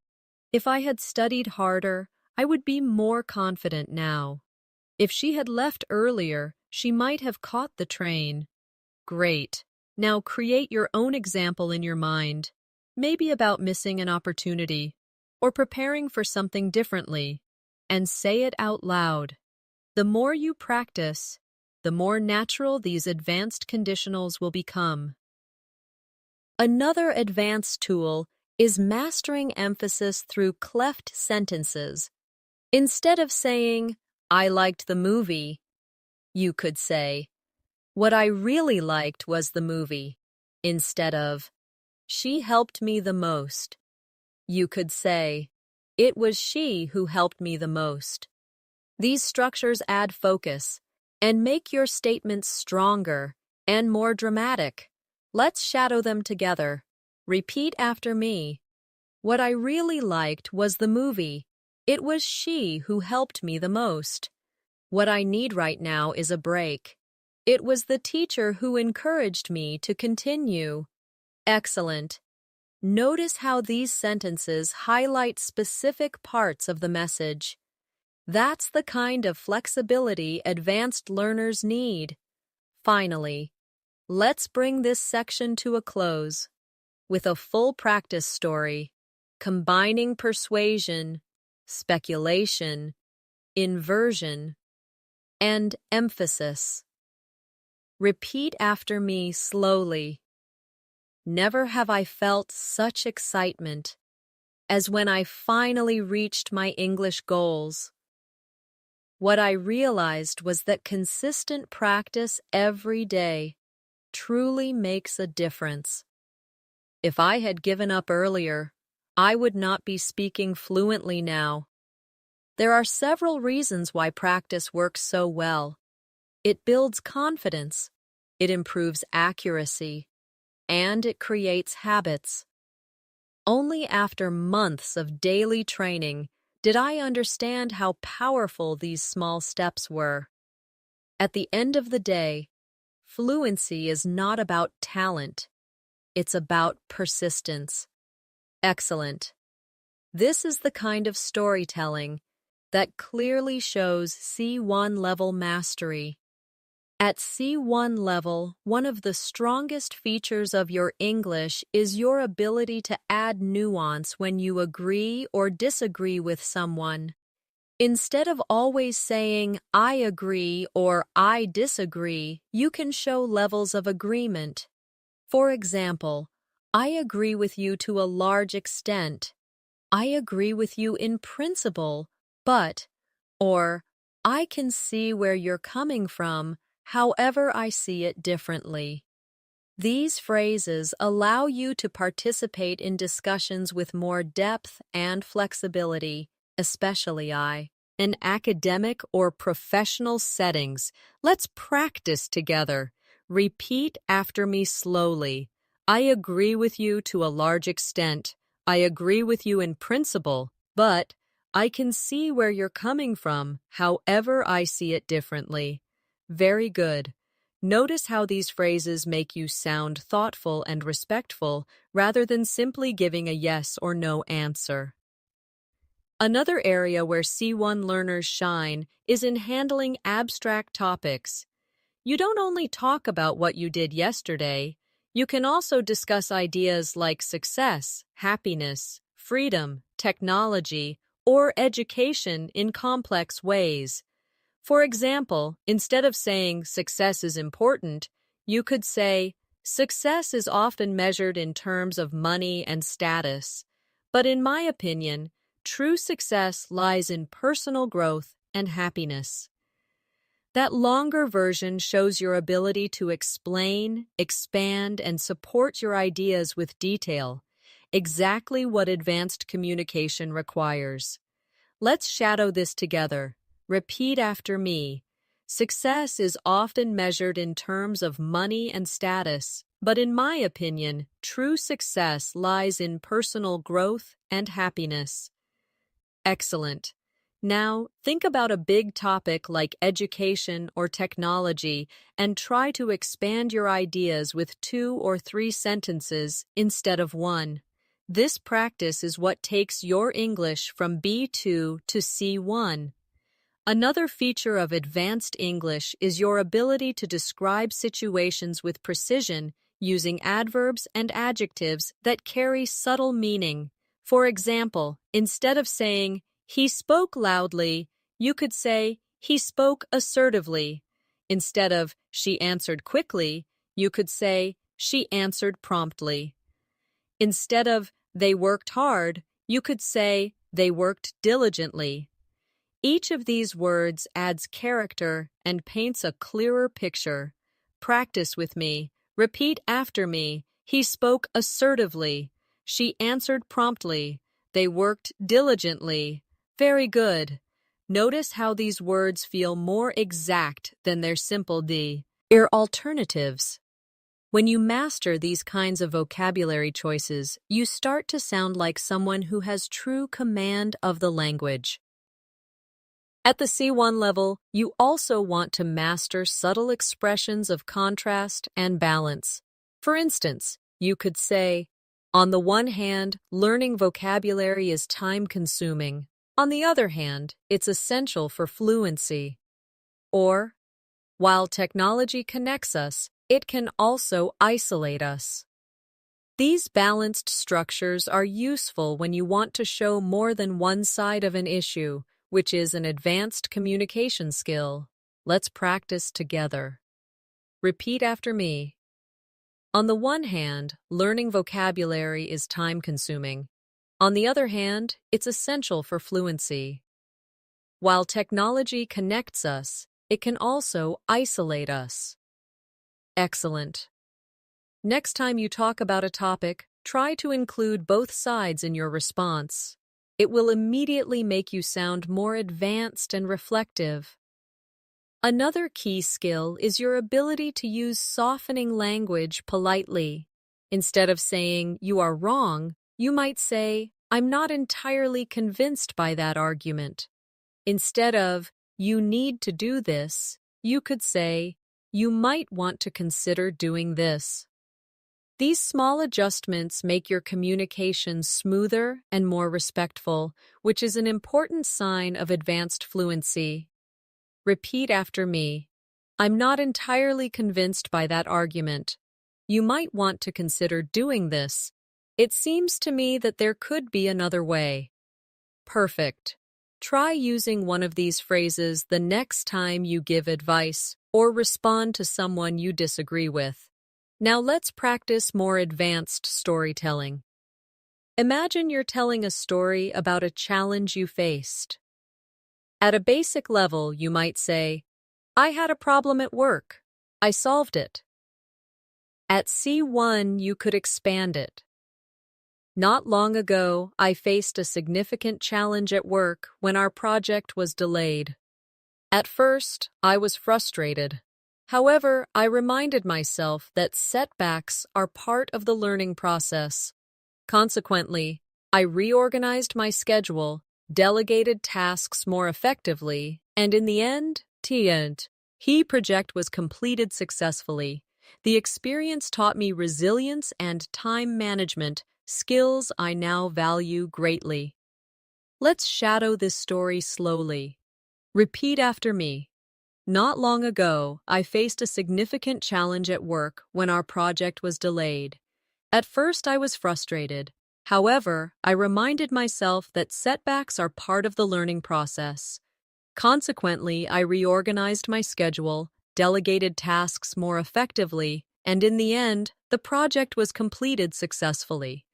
If I had studied harder, I would be more confident now. If she had left earlier, she might have caught the train. Great. Now create your own example in your mind, maybe about missing an opportunity or preparing for something differently, and say it out loud. The more you practice, the more natural these advanced conditionals will become. Another advanced tool is mastering emphasis through cleft sentences. Instead of saying, I liked the movie, you could say, what I really liked was the movie. Instead of, she helped me the most, you could say, it was she who helped me the most. These structures add focus and make your statements stronger and more dramatic. Let's shadow them together. Repeat after me. What I really liked was the movie. It was she who helped me the most. What I need right now is a break. It was the teacher who encouraged me to continue. Excellent. Notice how these sentences highlight specific parts of the message. That's the kind of flexibility advanced learners need. Finally, let's bring this section to a close with a full practice story, combining persuasion, speculation, inversion, and emphasis. Repeat after me slowly. Never have I felt such excitement as when I finally reached my English goals. What I realized was that consistent practice every day truly makes a difference. If I had given up earlier, I would not be speaking fluently now. There are several reasons why practice works so well. It builds confidence, it improves accuracy, and it creates habits. Only after months of daily training did I understand how powerful these small steps were. At the end of the day, fluency is not about talent. It's about persistence. Excellent. This is the kind of storytelling that clearly shows C1 level mastery. At C1 level, one of the strongest features of your English is your ability to add nuance when you agree or disagree with someone. Instead of always saying, I agree or I disagree, you can show levels of agreement. For example, I agree with you to a large extent. I agree with you in principle, but, or, I can see where you're coming from, however I see it differently. These phrases allow you to participate in discussions with more depth and flexibility, especially in academic or professional settings. Let's practice together. Repeat after me slowly. I agree with you to a large extent. I agree with you in principle, but, I can see where you're coming from, however I see it differently. Very good. Notice how these phrases make you sound thoughtful and respectful rather than simply giving a yes or no answer. Another area where C1 learners shine is in handling abstract topics. You don't only talk about what you did yesterday, you can also discuss ideas like success, happiness, freedom, technology, or education in complex ways. For example, instead of saying success is important, you could say success is often measured in terms of money and status. But in my opinion, true success lies in personal growth and happiness. That longer version shows your ability to explain, expand, and support your ideas with detail, exactly what advanced communication requires. Let's shadow this together. Repeat after me. Success is often measured in terms of money and status, but in my opinion, true success lies in personal growth and happiness. Excellent. Now, think about a big topic like education or technology and try to expand your ideas with 2 or 3 sentences instead of one. This practice is what takes your English from B2 to C1. Another feature of advanced English is your ability to describe situations with precision using adverbs and adjectives that carry subtle meaning. For example, instead of saying, "He spoke loudly," you could say, "He spoke assertively." Instead of, "She answered quickly," you could say, "She answered promptly." Instead of, "They worked hard," you could say, "They worked diligently." Each of these words adds character and paints a clearer picture. Practice with me. Repeat after me. He spoke assertively. She answered promptly. They worked diligently. Very good. Notice how these words feel more exact than their simple D. Alternatives. When you master these kinds of vocabulary choices, you start to sound like someone who has true command of the language. At the C1 level, you also want to master subtle expressions of contrast and balance. For instance, you could say, "On the one hand, learning vocabulary is time-consuming. On the other hand, it's essential for fluency." Or, "While technology connects us, it can also isolate us." These balanced structures are useful when you want to show more than one side of an issue, which is an advanced communication skill. Let's practice together. Repeat after me. On the one hand, learning vocabulary is time-consuming. On the other hand, it's essential for fluency. While technology connects us, it can also isolate us. Excellent. Next time you talk about a topic, try to include both sides in your response. It will immediately make you sound more advanced and reflective. Another key skill is your ability to use softening language politely. Instead of saying, "You are wrong," you might say, "I'm not entirely convinced by that argument." Instead of, "You need to do this," you could say, "You might want to consider doing this." These small adjustments make your communication smoother and more respectful, which is an important sign of advanced fluency. Repeat after me. I'm not entirely convinced by that argument. You might want to consider doing this. It seems to me that there could be another way. Perfect. Try using one of these phrases the next time you give advice or respond to someone you disagree with. Now let's practice more advanced storytelling. Imagine you're telling a story about a challenge you faced. At a basic level, you might say, "I had a problem at work. I solved it." At C1, you could expand it. "Not long ago, I faced a significant challenge at work when our project was delayed. At first, I was frustrated. However, I reminded myself that setbacks are part of the learning process. Consequently, I reorganized my schedule delegated tasks more effectively, and in the end, he project was completed successfully. The experience taught me resilience and time management, skills I now value greatly. Let's shadow this story slowly. Repeat after me. Not long ago, I faced a significant challenge at work when our project was delayed. At first, I was frustrated. However, I reminded myself that setbacks are part of the learning process. Consequently, I reorganized my schedule, delegated tasks more effectively, and in the end, the project was completed successfully.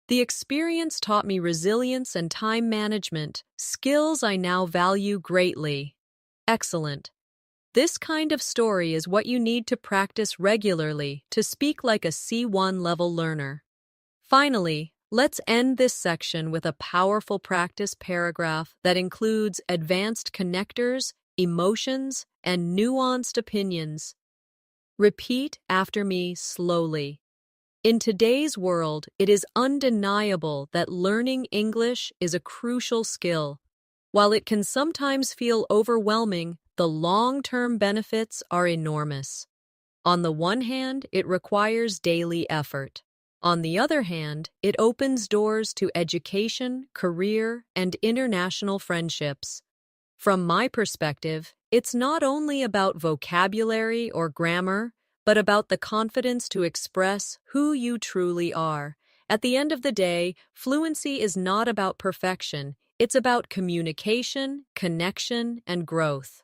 The experience taught me resilience and time management, skills I now value greatly. Excellent. This kind of story is what you need to practice regularly to speak like a C1 level learner. Finally, let's end this section with a powerful practice paragraph that includes advanced connectors, emotions, and nuanced opinions. Repeat after me slowly. In today's world, it is undeniable that learning English is a crucial skill. While it can sometimes feel overwhelming, the long-term benefits are enormous. On the one hand, it requires daily effort. On the other hand, it opens doors to education, career, and international friendships. From my perspective, it's not only about vocabulary or grammar, but about the confidence to express who you truly are. At the end of the day, fluency is not about perfection. It's about communication, connection, and growth.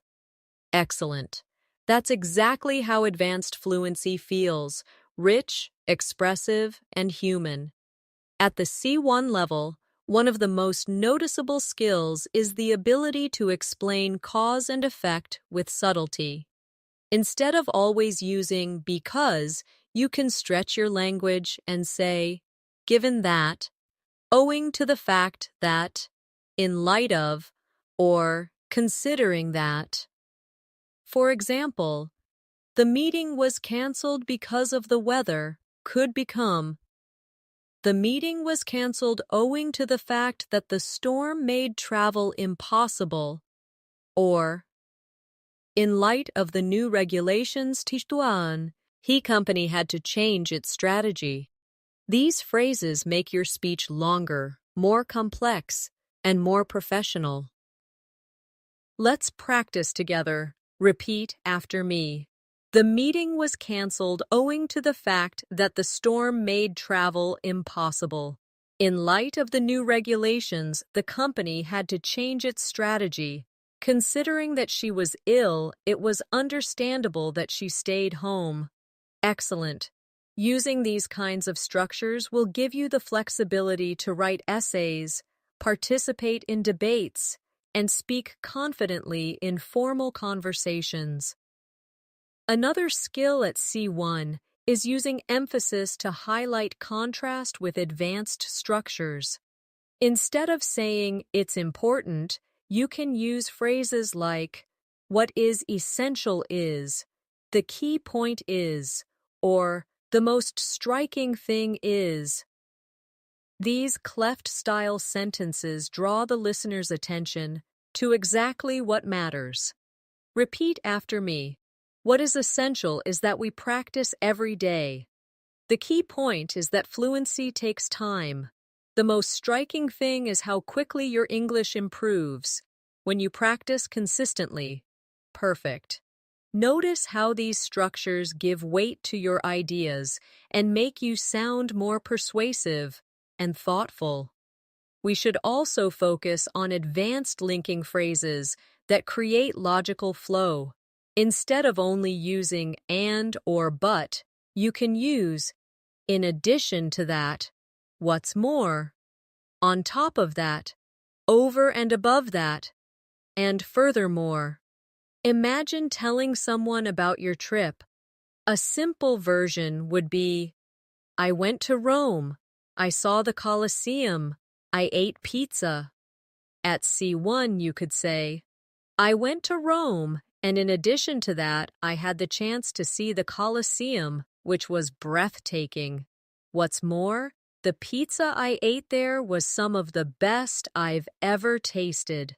Excellent. That's exactly how advanced fluency feels: rich, expressive, and human. At the C1 level, one of the most noticeable skills is the ability to explain cause and effect with subtlety. Instead of always using because, you can stretch your language and say, given that, owing to the fact that, in light of, or considering that. For example, the meeting was canceled because of the weather could become, the meeting was canceled owing to the fact that the storm made travel impossible, or, in light of the new regulations, he company had to change its strategy. These phrases make your speech longer, more complex, and more professional. Let's practice together. Repeat after me. The meeting was canceled owing to the fact that the storm made travel impossible. In light of the new regulations, the company had to change its strategy. Considering that she was ill, it was understandable that she stayed home. Excellent. Using these kinds of structures will give you the flexibility to write essays, participate in debates, and speak confidently in formal conversations. Another skill at C1 is using emphasis to highlight contrast with advanced structures. Instead of saying it's important, you can use phrases like, what is essential is, the key point is, or the most striking thing is. These cleft-style sentences draw the listener's attention to exactly what matters. Repeat after me. What is essential is that we practice every day. The key point is that fluency takes time. The most striking thing is how quickly your English improves when you practice consistently. Perfect. Notice how these structures give weight to your ideas and make you sound more persuasive and thoughtful. We should also focus on advanced linking phrases that create logical flow. Instead of only using and or but, you can use in addition to that, what's more, on top of that, over and above that, and furthermore. Imagine telling someone about your trip. A simple version would be, I went to Rome, I saw the Colosseum, I ate pizza. At C1 you could say, I went to Rome, and in addition to that, I had the chance to see the Colosseum, which was breathtaking. What's more, The pizza I ate there was some of the best I've ever tasted.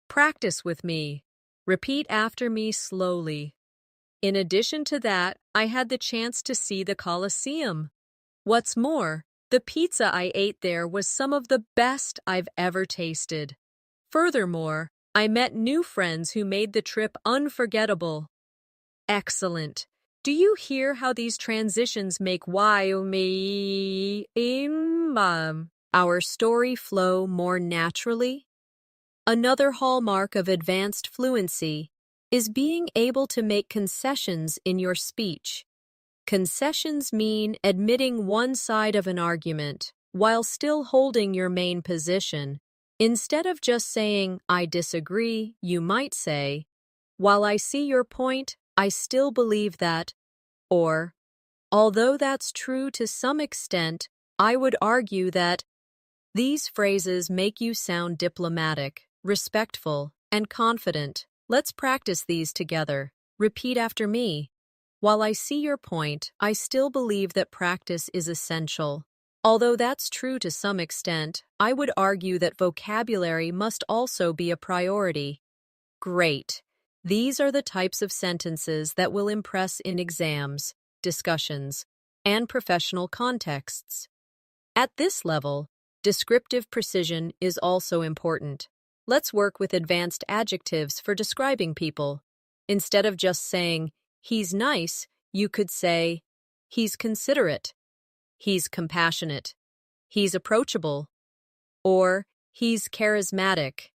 Practice with me. Repeat after me slowly. In addition to that, I had the chance to see the Colosseum. What's more, the pizza I ate there was some of the best I've ever tasted. Furthermore, I met new friends who made the trip unforgettable. Excellent. Do you hear how these transitions make our story flow more naturally? Another hallmark of advanced fluency is being able to make concessions in your speech. Concessions mean admitting one side of an argument while still holding your main position. Instead of just saying, "I disagree," you might say, "While I see your point, I still believe that," or, "Although that's true to some extent, I would argue that." These phrases make you sound diplomatic, respectful, and confident. Let's practice these together. Repeat after me. While I see your point, I still believe that practice is essential. Although that's true to some extent, I would argue that vocabulary must also be a priority. Great. These are the types of sentences that will impress in exams, discussions, and professional contexts. At this level, descriptive precision is also important. Let's work with advanced adjectives for describing people. Instead of just saying, "He's nice," you could say, "He's considerate," "He's compassionate," "He's approachable," or "He's charismatic."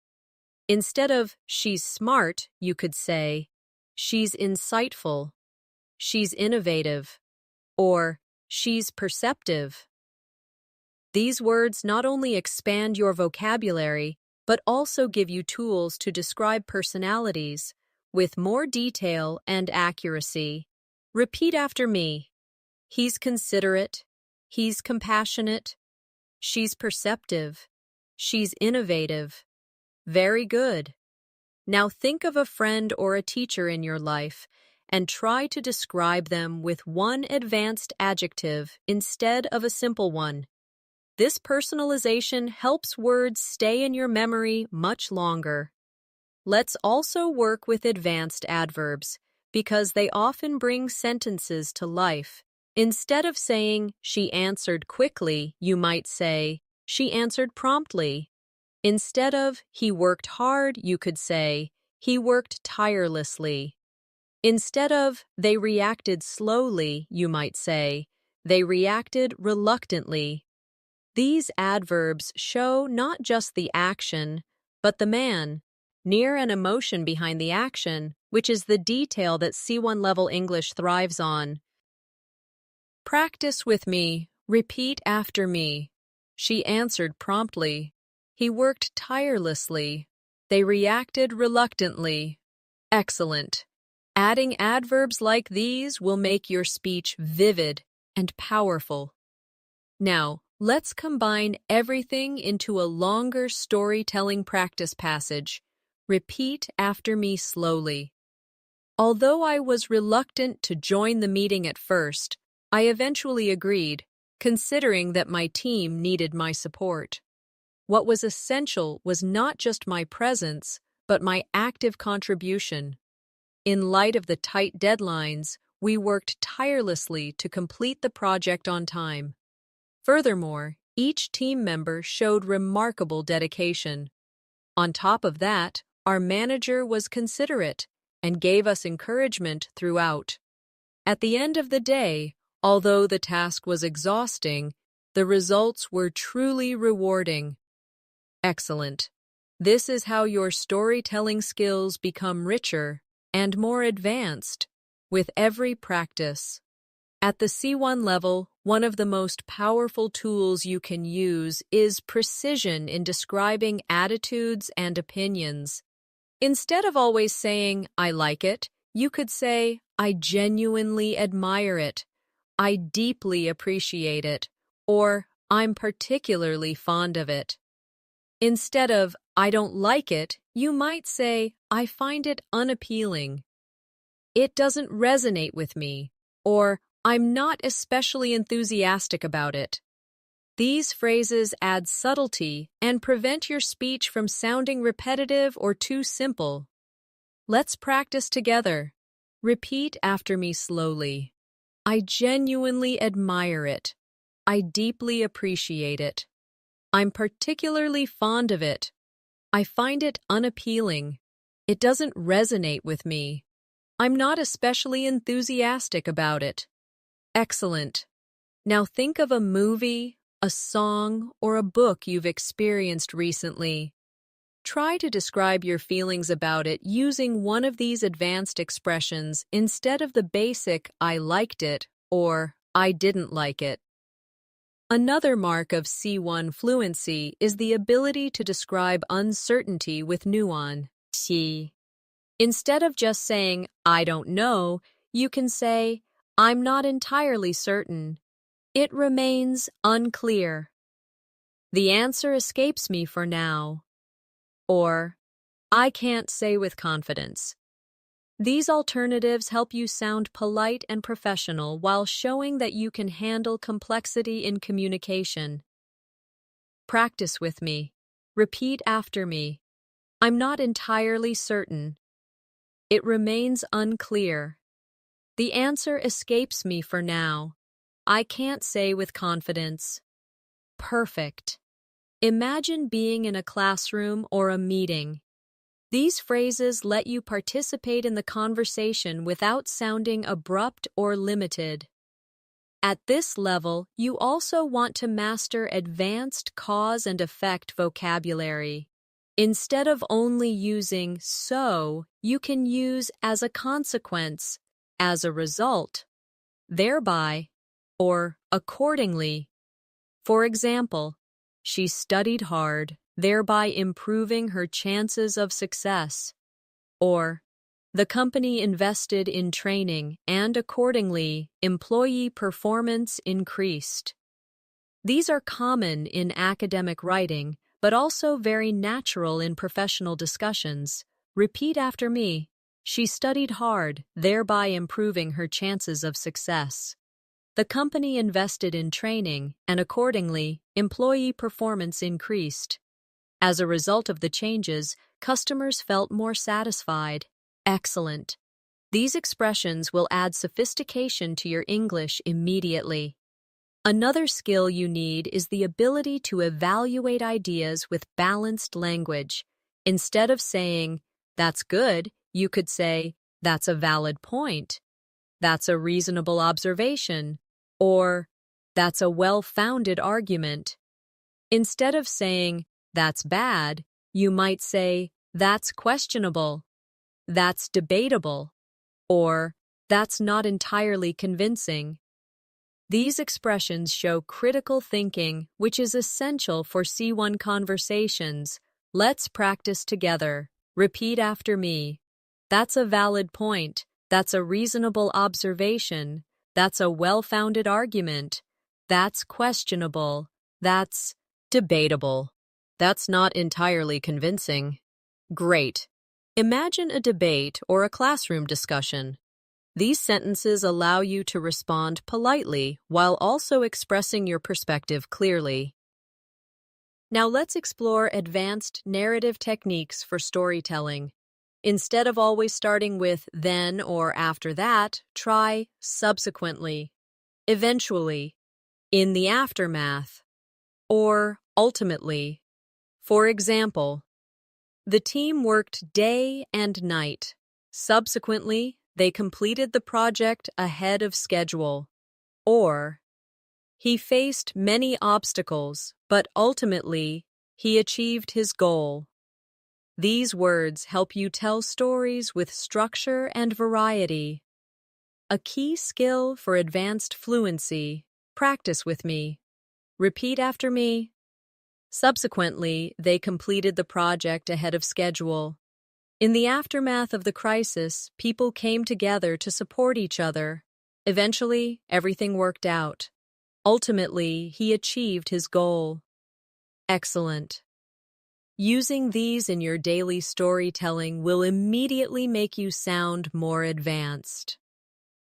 Instead of "she's smart," you could say, "She's insightful," "She's innovative," or "She's perceptive." These words not only expand your vocabulary, but also give you tools to describe personalities with more detail and accuracy. Repeat after me. He's considerate. He's compassionate. She's perceptive. She's innovative. Very good. Now think of a friend or a teacher in your life and try to describe them with one advanced adjective instead of a simple one. This personalization helps words stay in your memory much longer. Let's also work with advanced adverbs because they often bring sentences to life. Instead of saying, "She answered quickly," you might say, "She answered promptly." Instead of "He worked hard," you could say, "He worked tirelessly." Instead of "They reacted slowly," you might say, "They reacted reluctantly." These adverbs show not just the action, but the man, near an emotion behind the action, which is the detail that C1 level English thrives on. Practice with me. Repeat after me. She answered promptly. He worked tirelessly. They reacted reluctantly. Excellent. Adding adverbs like these will make your speech vivid and powerful. Now, let's combine everything into a longer storytelling practice passage. Repeat after me slowly. Although I was reluctant to join the meeting at first, I eventually agreed, considering that my team needed my support. What was essential was not just my presence, but my active contribution. In light of the tight deadlines, we worked tirelessly to complete the project on time. Furthermore, each team member showed remarkable dedication. On top of that, our manager was considerate and gave us encouragement throughout. At the end of the day, although the task was exhausting, the results were truly rewarding. Excellent. This is how your storytelling skills become richer and more advanced with every practice. At the C1 level, one of the most powerful tools you can use is precision in describing attitudes and opinions. Instead of always saying, "I like it," you could say, "I genuinely admire it," "I deeply appreciate it," or "I'm particularly fond of it." Instead of "I don't like it," you might say, "I find it unappealing," "It doesn't resonate with me," or "I'm not especially enthusiastic about it." These phrases add subtlety and prevent your speech from sounding repetitive or too simple. Let's practice together. Repeat after me slowly. I genuinely admire it. I deeply appreciate it. I'm particularly fond of it. I find it unappealing. It doesn't resonate with me. I'm not especially enthusiastic about it. Excellent. Now think of a movie, a song, or a book you've experienced recently. Try to describe your feelings about it using one of these advanced expressions instead of the basic I liked it or I didn't like it. Another mark of C1 fluency is the ability to describe uncertainty with nuance. Instead of just saying, I don't know, you can say, I'm not entirely certain. It remains unclear. The answer escapes me for now. Or, I can't say with confidence. These alternatives help you sound polite and professional while showing that you can handle complexity in communication. Practice with me. Repeat after me. I'm not entirely certain. It remains unclear. The answer escapes me for now. I can't say with confidence. Perfect. Imagine being in a classroom or a meeting. These phrases let you participate in the conversation without sounding abrupt or limited. At this level, you also want to master advanced cause and effect vocabulary. Instead of only using so, you can use as a consequence, as a result, thereby, or accordingly. For example, she studied hard, thereby improving her chances of success. Or, the company invested in training and accordingly, employee performance increased. These are common in academic writing, but also very natural in professional discussions. Repeat after me. She studied hard, thereby improving her chances of success. The company invested in training, and accordingly, employee performance increased. As a result of the changes, customers felt more satisfied. Excellent. These expressions will add sophistication to your English immediately. Another skill you need is the ability to evaluate ideas with balanced language. Instead of saying, that's good, you could say, that's a valid point. That's a reasonable observation. Or, that's a well-founded argument. Instead of saying, that's bad, you might say, that's questionable. That's debatable. Or, that's not entirely convincing. These expressions show critical thinking, which is essential for C1 conversations. Let's practice together. Repeat after me. That's a valid point. That's a reasonable observation. That's a well-founded argument. That's questionable. That's debatable. That's not entirely convincing. Great. Imagine a debate or a classroom discussion. These sentences allow you to respond politely while also expressing your perspective clearly. Now let's explore advanced narrative techniques for storytelling. Instead of always starting with then or after that, try subsequently, eventually, in the aftermath, or ultimately. For example, the team worked day and night. Subsequently, they completed the project ahead of schedule. Or, he faced many obstacles, but ultimately, he achieved his goal. These words help you tell stories with structure and variety. A key skill for advanced fluency. Practice with me. Repeat after me. Subsequently, they completed the project ahead of schedule. In the aftermath of the crisis, people came together to support each other. Eventually, everything worked out. Ultimately, he achieved his goal. Excellent. Using these in your daily storytelling will immediately make you sound more advanced.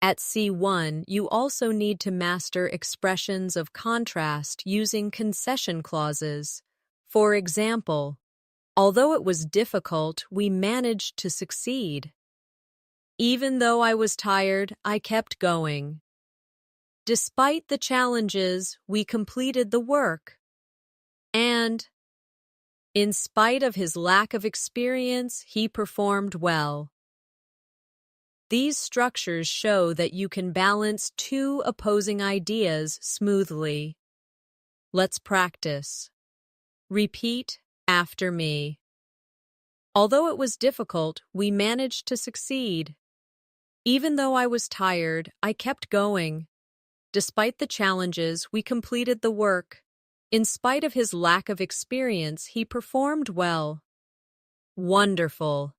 At C1, you also need to master expressions of contrast using concession clauses. For example, although it was difficult, we managed to succeed. Even though I was tired, I kept going. Despite the challenges, we completed the work. And, in spite of his lack of experience, he performed well. These structures show that you can balance two opposing ideas smoothly. Let's practice. Repeat after me. Although it was difficult, we managed to succeed. Even though I was tired, I kept going. Despite the challenges, we completed the work. In spite of his lack of experience, he performed well. Wonderful.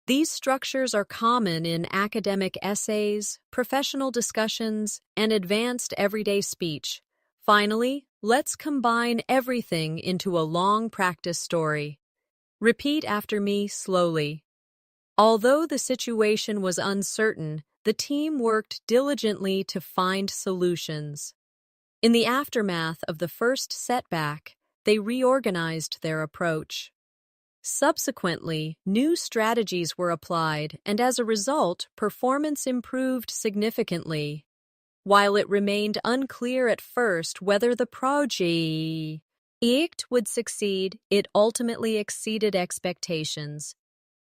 These structures are common in academic essays, professional discussions, and advanced everyday speech. Finally, let's combine everything into a long practice story. Repeat after me slowly. Although the situation was uncertain, the team worked diligently to find solutions. In the aftermath of the first setback, they reorganized their approach. Subsequently, new strategies were applied, and as a result, performance improved significantly. While it remained unclear at first whether the project would succeed, it ultimately exceeded expectations.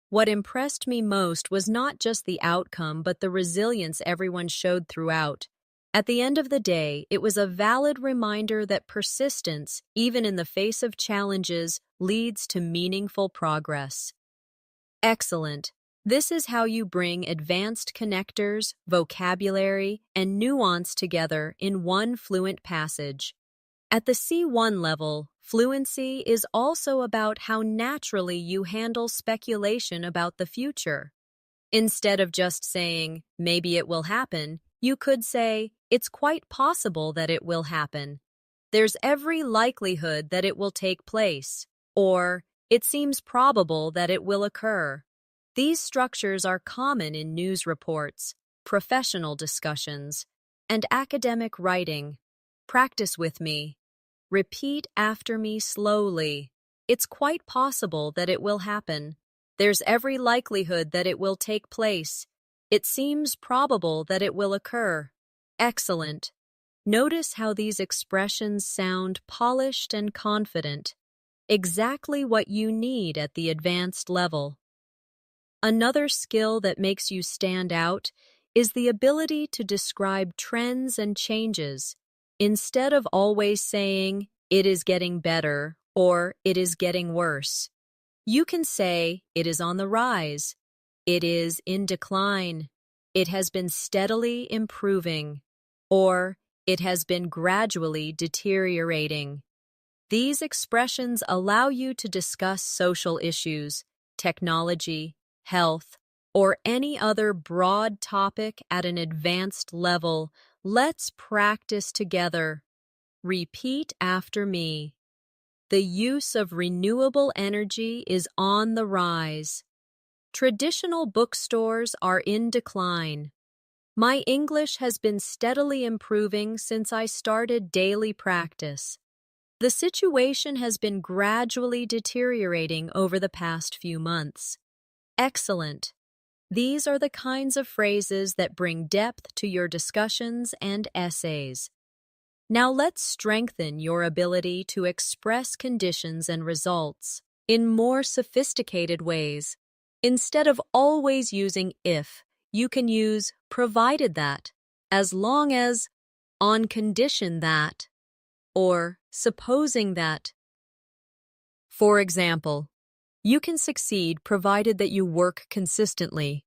What impressed me most was not just the outcome, but the resilience everyone showed throughout. At the end of the day, it was a valid reminder that persistence, even in the face of challenges, leads to meaningful progress. Excellent. This is how you bring advanced connectors, vocabulary, and nuance together in one fluent passage. At the C1 level, fluency is also about how naturally you handle speculation about the future. Instead of just saying, maybe it will happen, you could say, it's quite possible that it will happen. There's every likelihood that it will take place. Or, it seems probable that it will occur. These structures are common in news reports, professional discussions, and academic writing. Practice with me. Repeat after me slowly. It's quite possible that it will happen. There's every likelihood that it will take place. It seems probable that it will occur. Excellent. Notice how these expressions sound polished and confident. Exactly what you need at the advanced level. Another skill that makes you stand out is the ability to describe trends and changes. Instead of always saying, it is getting better or it is getting worse, you can say, it is on the rise, it is in decline, it has been steadily improving, or it has been gradually deteriorating. These expressions allow you to discuss social issues, technology, health, or any other broad topic at an advanced level. Let's practice together. Repeat after me. The use of renewable energy is on the rise. Traditional bookstores are in decline. My English has been steadily improving since I started daily practice. The situation has been gradually deteriorating over the past few months. Excellent. These are the kinds of phrases that bring depth to your discussions and essays. Now let's strengthen your ability to express conditions and results in more sophisticated ways. Instead of always using if, you can use provided that, as long as, on condition that, or supposing that. For example, you can succeed provided that you work consistently.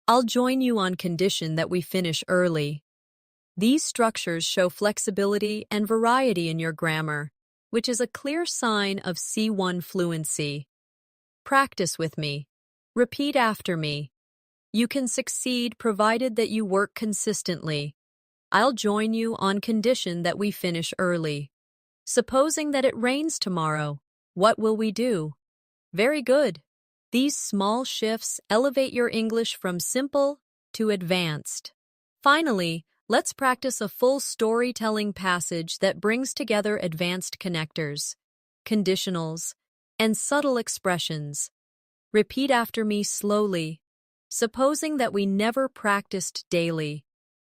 I'll join you on condition that we finish early. These structures show flexibility and variety in your grammar, which is a clear sign of C1 fluency. Practice with me. Repeat after me. You can succeed provided that you work consistently. I'll join you on condition that we finish early. Supposing that it rains tomorrow, what will we do? Very good. These small shifts elevate your English from simple to advanced. Finally, let's practice a full storytelling passage that brings together advanced connectors, conditionals, and subtle expressions. Repeat after me slowly. Supposing that we never practiced daily,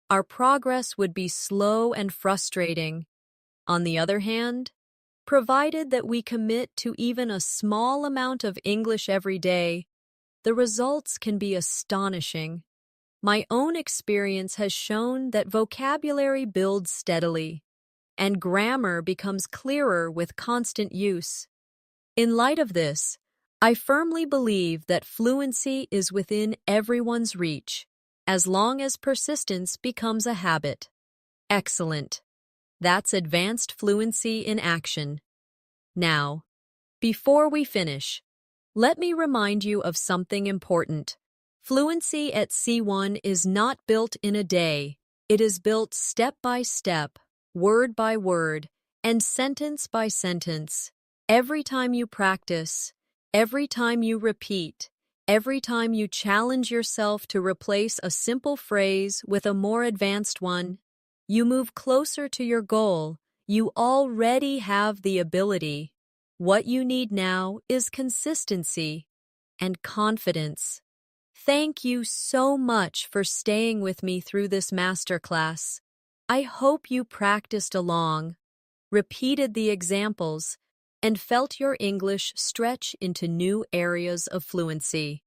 our progress would be slow and frustrating. On the other hand, provided that we commit to even a small amount of English every day, the results can be astonishing. My own experience has shown that vocabulary builds steadily, and grammar becomes clearer with constant use. In light of this, I firmly believe that fluency is within everyone's reach, as long as persistence becomes a habit. Excellent. That's advanced fluency in action. Now, before we finish, let me remind you of something important. Fluency at C1 is not built in a day. It is built step by step, word by word, and sentence by sentence. Every time you practice, every time you repeat, every time you challenge yourself to replace a simple phrase with a more advanced one, you move closer to your goal. You already have the ability. What you need now is consistency and confidence. Thank you so much for staying with me through this masterclass. I hope you practiced along, repeated the examples, and felt your English stretch into new areas of fluency.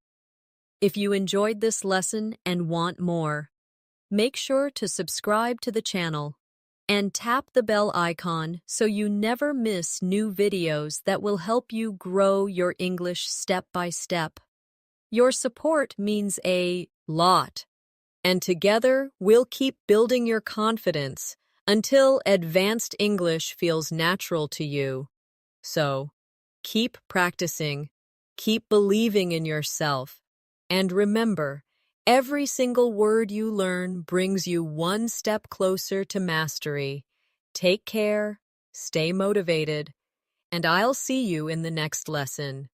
If you enjoyed this lesson and want more, make sure to subscribe to the channel and tap the bell icon so you never miss new videos that will help you grow your English step by step. Your support means a lot, and together we'll keep building your confidence until advanced English feels natural to you. So, keep practicing, keep believing in yourself, and remember, every single word you learn brings you one step closer to mastery. Take care, stay motivated, and I'll see you in the next lesson.